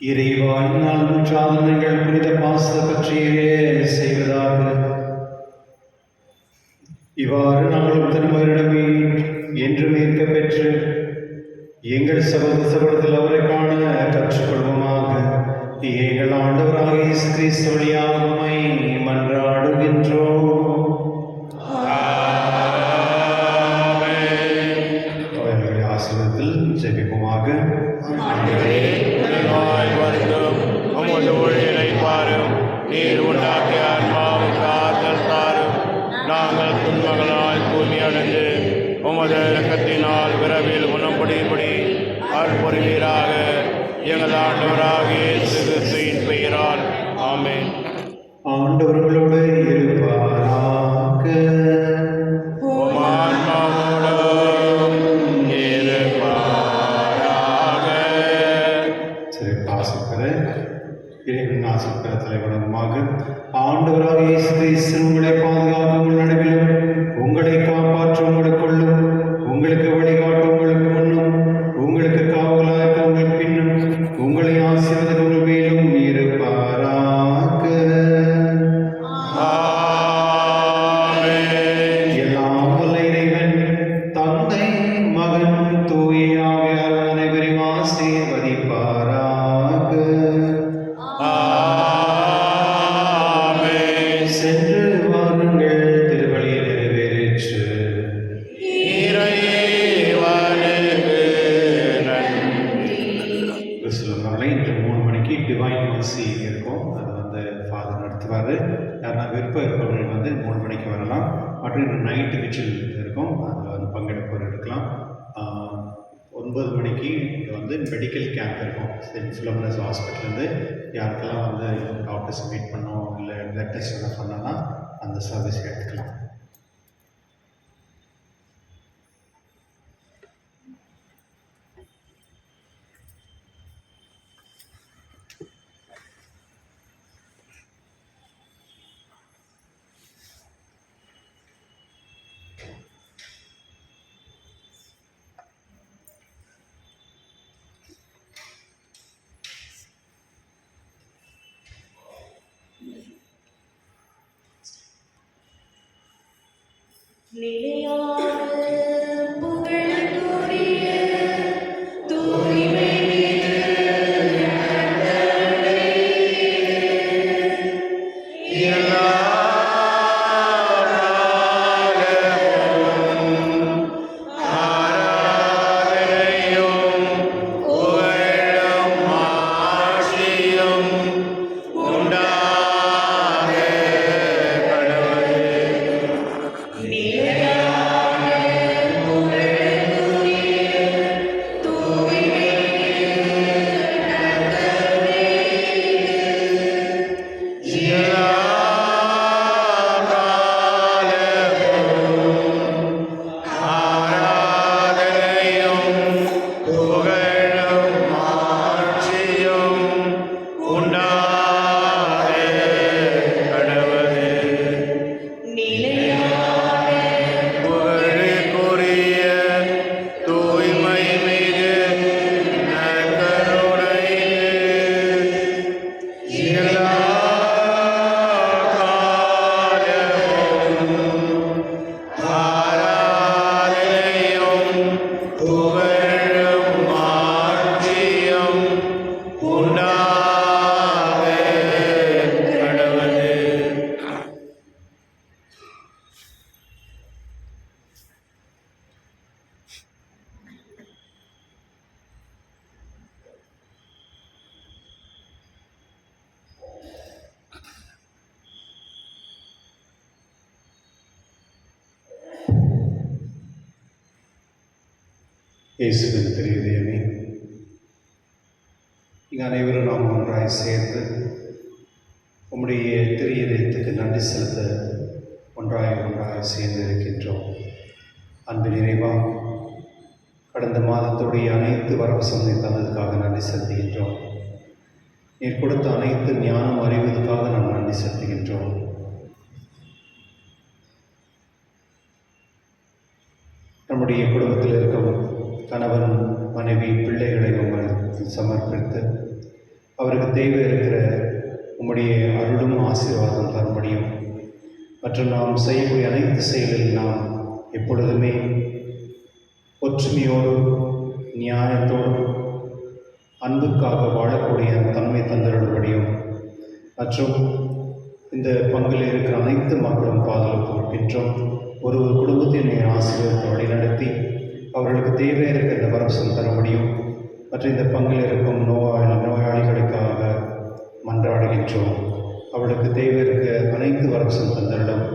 இறைவா, இந்நாள் நூற்றாண்டுகள் புனித பாச பற்றியே செய்வதாக. இவ்வாறு நாங்களும் திருமகனிடமே என்றும் ஏற்க பெற்று எங்கள் சகோதரத்தில் அவரை காண கற்றுக்கொள்வோமாக. எங்கள் ஆண்டவராக இயேசு கிறிஸ்து வழியாக உம்மை மன்றாடுகின்றோம். அவர்களுடைய ஆசீர்வாதத்தில் ஜெபிப்போமாக. நீர் உண்டாக்கிய ஆன்மாவுக்கு ஆற்றல் தாரும். நாங்கள் துன்பங்களால் தூய்மையடைந்து உமது இரக்கத்தினால் விரைவில் குணப்படும்படி அருள் புரிவீராக. எங்கள் ஆண்டவராக இயேசு கிறிஸ்துவின் பெயரால் ஆமென். ஆண்டவர்களோடு இருப்பாராக. உம் ஆன்மாவோடும் இருப்பாராக. சரி, ஆசிப்பெற இறைவன் ஆசிப்பெற தலைவனமாக ஆண்டவராக இயேசு கிறிஸ்து உங்களை பாதுகாக்க உங்கள் நடுவிலும் உங்களை காப்பாற்ற உங்களுக்குள்ளும் உங்களுக்கு வழிகாட்ட உங்களுக்கு முன்னும் உங்களுக்கு காவலாக உங்களுக்கு பின்னும் உங்களை ஆசீர்வதிக்க உங்கள் மேலும் இருப்பாராக. ஆமென். எல்லாம் வல்ல இறைவன் தந்தை மகன் தூய ஆவியார் அனைவரையும் ஆசீர்வதிப்பாராக. ஆமென். சென்று வாருங்கள், திருவழியை நிறைவேறிற்று. இறைவனுக்கு நன்றி. கிறிஸ்துவனால இன்று 3 மணிக்கு டிவைன் மர்சி இருக்கும். அது வந்து ஃபாதர் நடத்துவார். யாருன்னா விருப்பம் இருப்பவர்கள் வந்து 3 மணிக்கு வரலாம். மற்றும் இன்னும் நைட்டு விச்சில் இருக்கும், அதில் வந்து பங்கெடுப்பவர் எடுக்கலாம். 9 மணிக்கு இங்கே வந்து மெடிக்கல் கேம்ப் இருக்கும். சென்ட் ஃபிலோமினஸ் ஹாஸ்பிட்டல்லேருந்து யாருக்கெல்லாம் வந்து டாக்டர்ஸ் மீட் பண்ணோம் இல்லை பிளட் டெஸ்ட் எல்லாம் பண்ணோன்னா அந்த சர்வீஸ் எடுத்துக்கலாம். நிலையான புகழுக்குரிய தூய்மை மிகு எல்லா காலமும் ஆராதனையும் புகழும் ஆட்சியும் உண்டாக கடவுளே. நிலையான புகழுக்குரிய தூய்மை எல்லா காலமும் ஆராதனையும் புகழும் ஆட்சியும் உண்டாக கடவுளே. நிலையான புகழுக்குரிய தூய்மை மிகு நற்கருணைக்கு எல்லா காலமும் ஆராதனையும் புகழும் ஆட்சியும் உண்டாக கடவுளே. இயேசுவின் திருதயமே, இங்கு அனைவரும் நாம் ஒன்றாய் சேர்ந்து உம்முடைய திருதயத்துக்கு நன்றி செலுத்த ஒன்றாய் சேர்ந்து இருக்கின்றோம். அன்பு நிறைவா, கடந்த மாதத்துடைய அனைத்து வரவசங்களை தந்ததுக்காக நன்றி செலுத்துகின்றோம். நீர் கொடுத்த அனைத்து ஞானம் அறிவதற்காக நாம் நன்றி செலுத்துகின்றோம். நம்முடைய குடும்பத்தில் இருக்கும் கணவன் மனைவி பிள்ளைகளை உங்களுக்கு சமர்ப்பித்து அவருக்கு தேவை இருக்கிற உம்முடைய அருளும் ஆசீர்வாதம் தரும்படியும் மற்றும் நாம் செய்யக்கூடிய அனைத்து செயல்களில் நாம் எப்பொழுதுமே ஒற்றுமையோடும் நியாயத்தோடும் அன்புக்காக வாழக்கூடிய தன்மை தந்தரும்படியும் மற்றும் இந்த பங்கில் இருக்கிற அனைத்து மக்களும் பாதுகாப்பு கொடுக்கின்றோம். ஒரு குடும்பத்தை ஆசீர்வாதத்தை வழிநடத்தி அவர்களுக்கு தேவை இருக்கிற இந்த வரவசம் தர முடியும். மற்றும் இந்த பங்கில் இருக்கும் நோயாளிகளுக்காக மன்றாடுகின்றோம். அவர்களுக்கு தேவை இருக்க அனைத்து வரவசம் தந்தரிடம்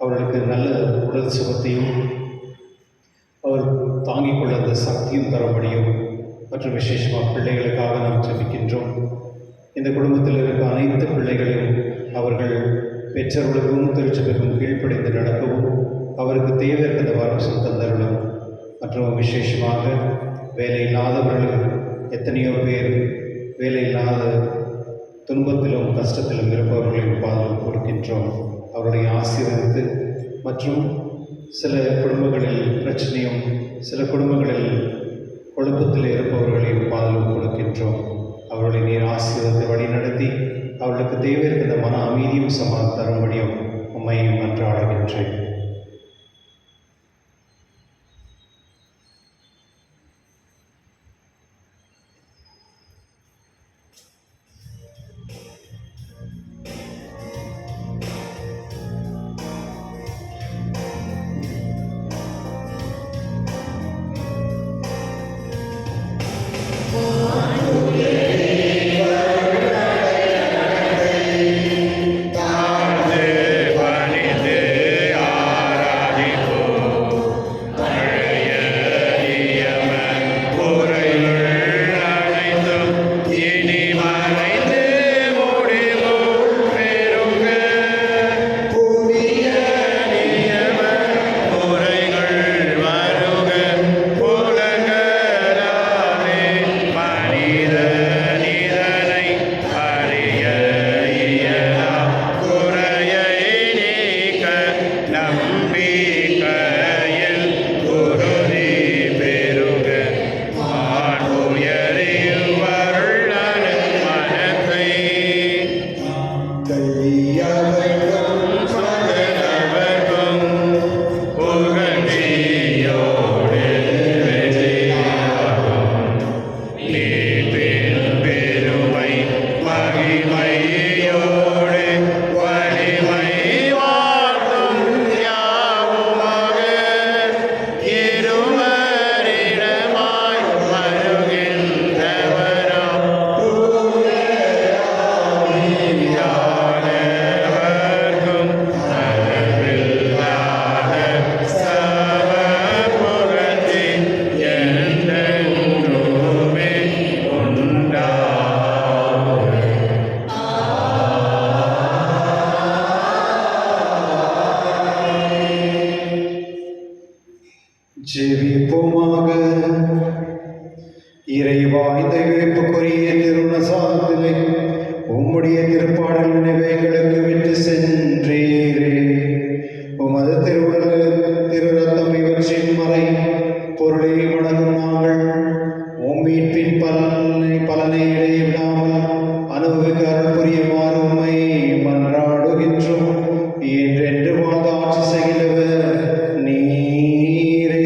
அவர்களுக்கு நல்ல உடல் சுகத்தையும் அவர் தாங்கிக் கொள்ள அந்த சக்தியும் தர முடியும். மற்றும் விசேஷமாக பிள்ளைகளுக்காக நாம் ஜெபிக்கின்றோம். இந்த குடும்பத்தில் இருக்க அனைத்து பிள்ளைகளையும் அவர்கள் பெற்றோர்களுக்கும் திருச்சபைக்கும் கீழ்ப்படிந்து நடக்கவும் அவருக்கு தேவை இருக்கிற வரசம் தந்தருளும். மற்றும் விசேஷமாக வேலை இல்லாதவர்கள் எத்தனையோ பேர் வேலை இல்லாத துன்பத்திலும் கஷ்டத்திலும் இருப்பவர்களின் பாதம் கொடுக்கின்றோம். அவருடைய ஆசீர்வதித்து மற்றும் சில குடும்பங்களில் பிரச்சனையும் சில குடும்பங்களில் குழப்பத்தில் இருப்பவர்களையும் பாதம் கொடுக்கின்றோம். அவர்களை நீர் ஆசீர்வதித்து வழிநடத்தி அவர்களுக்கு தேவை இருக்கிற மன அமைதியும் தரும்படியும் உம்மை மன்றாடுகின்றேன். ஜெபிப்போமாக. இறைவா, இந்த வியப்புக்குரிய திருநசாத்திலே உம்முடைய திருப்பாடல் நினைவுகளுக்கு விட்டு சென்றீரே. உமது திரு ரத்தம் இவற்றின் மறை பொருளை வணங்கும் நாங்கள் உம் மீட்பின் பலனை இடைவிடாமல் அனுபவிக்க அருள் புரியுமாறு உம்மை மன்றாடுகின்றோம். என்றென்று வாழ்ந்து ஆட்சி செய்கிறவர் நீரே.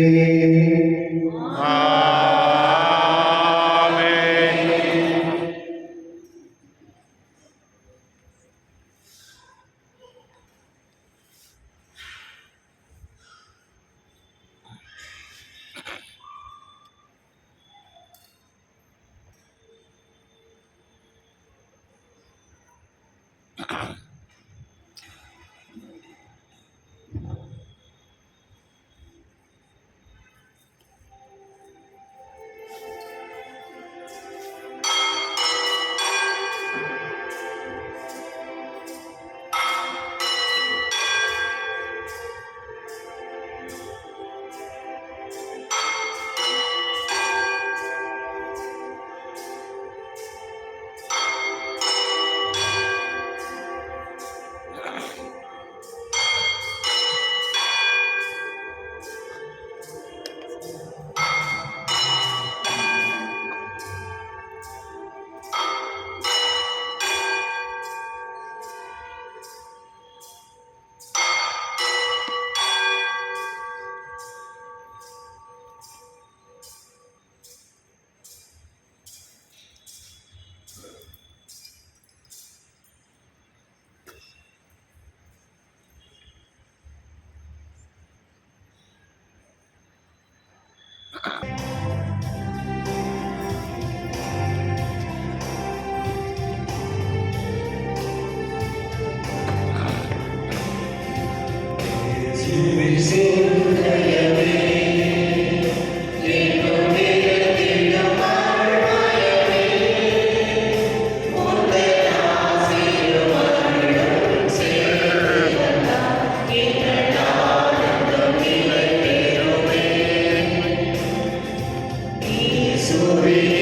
இயேசுவே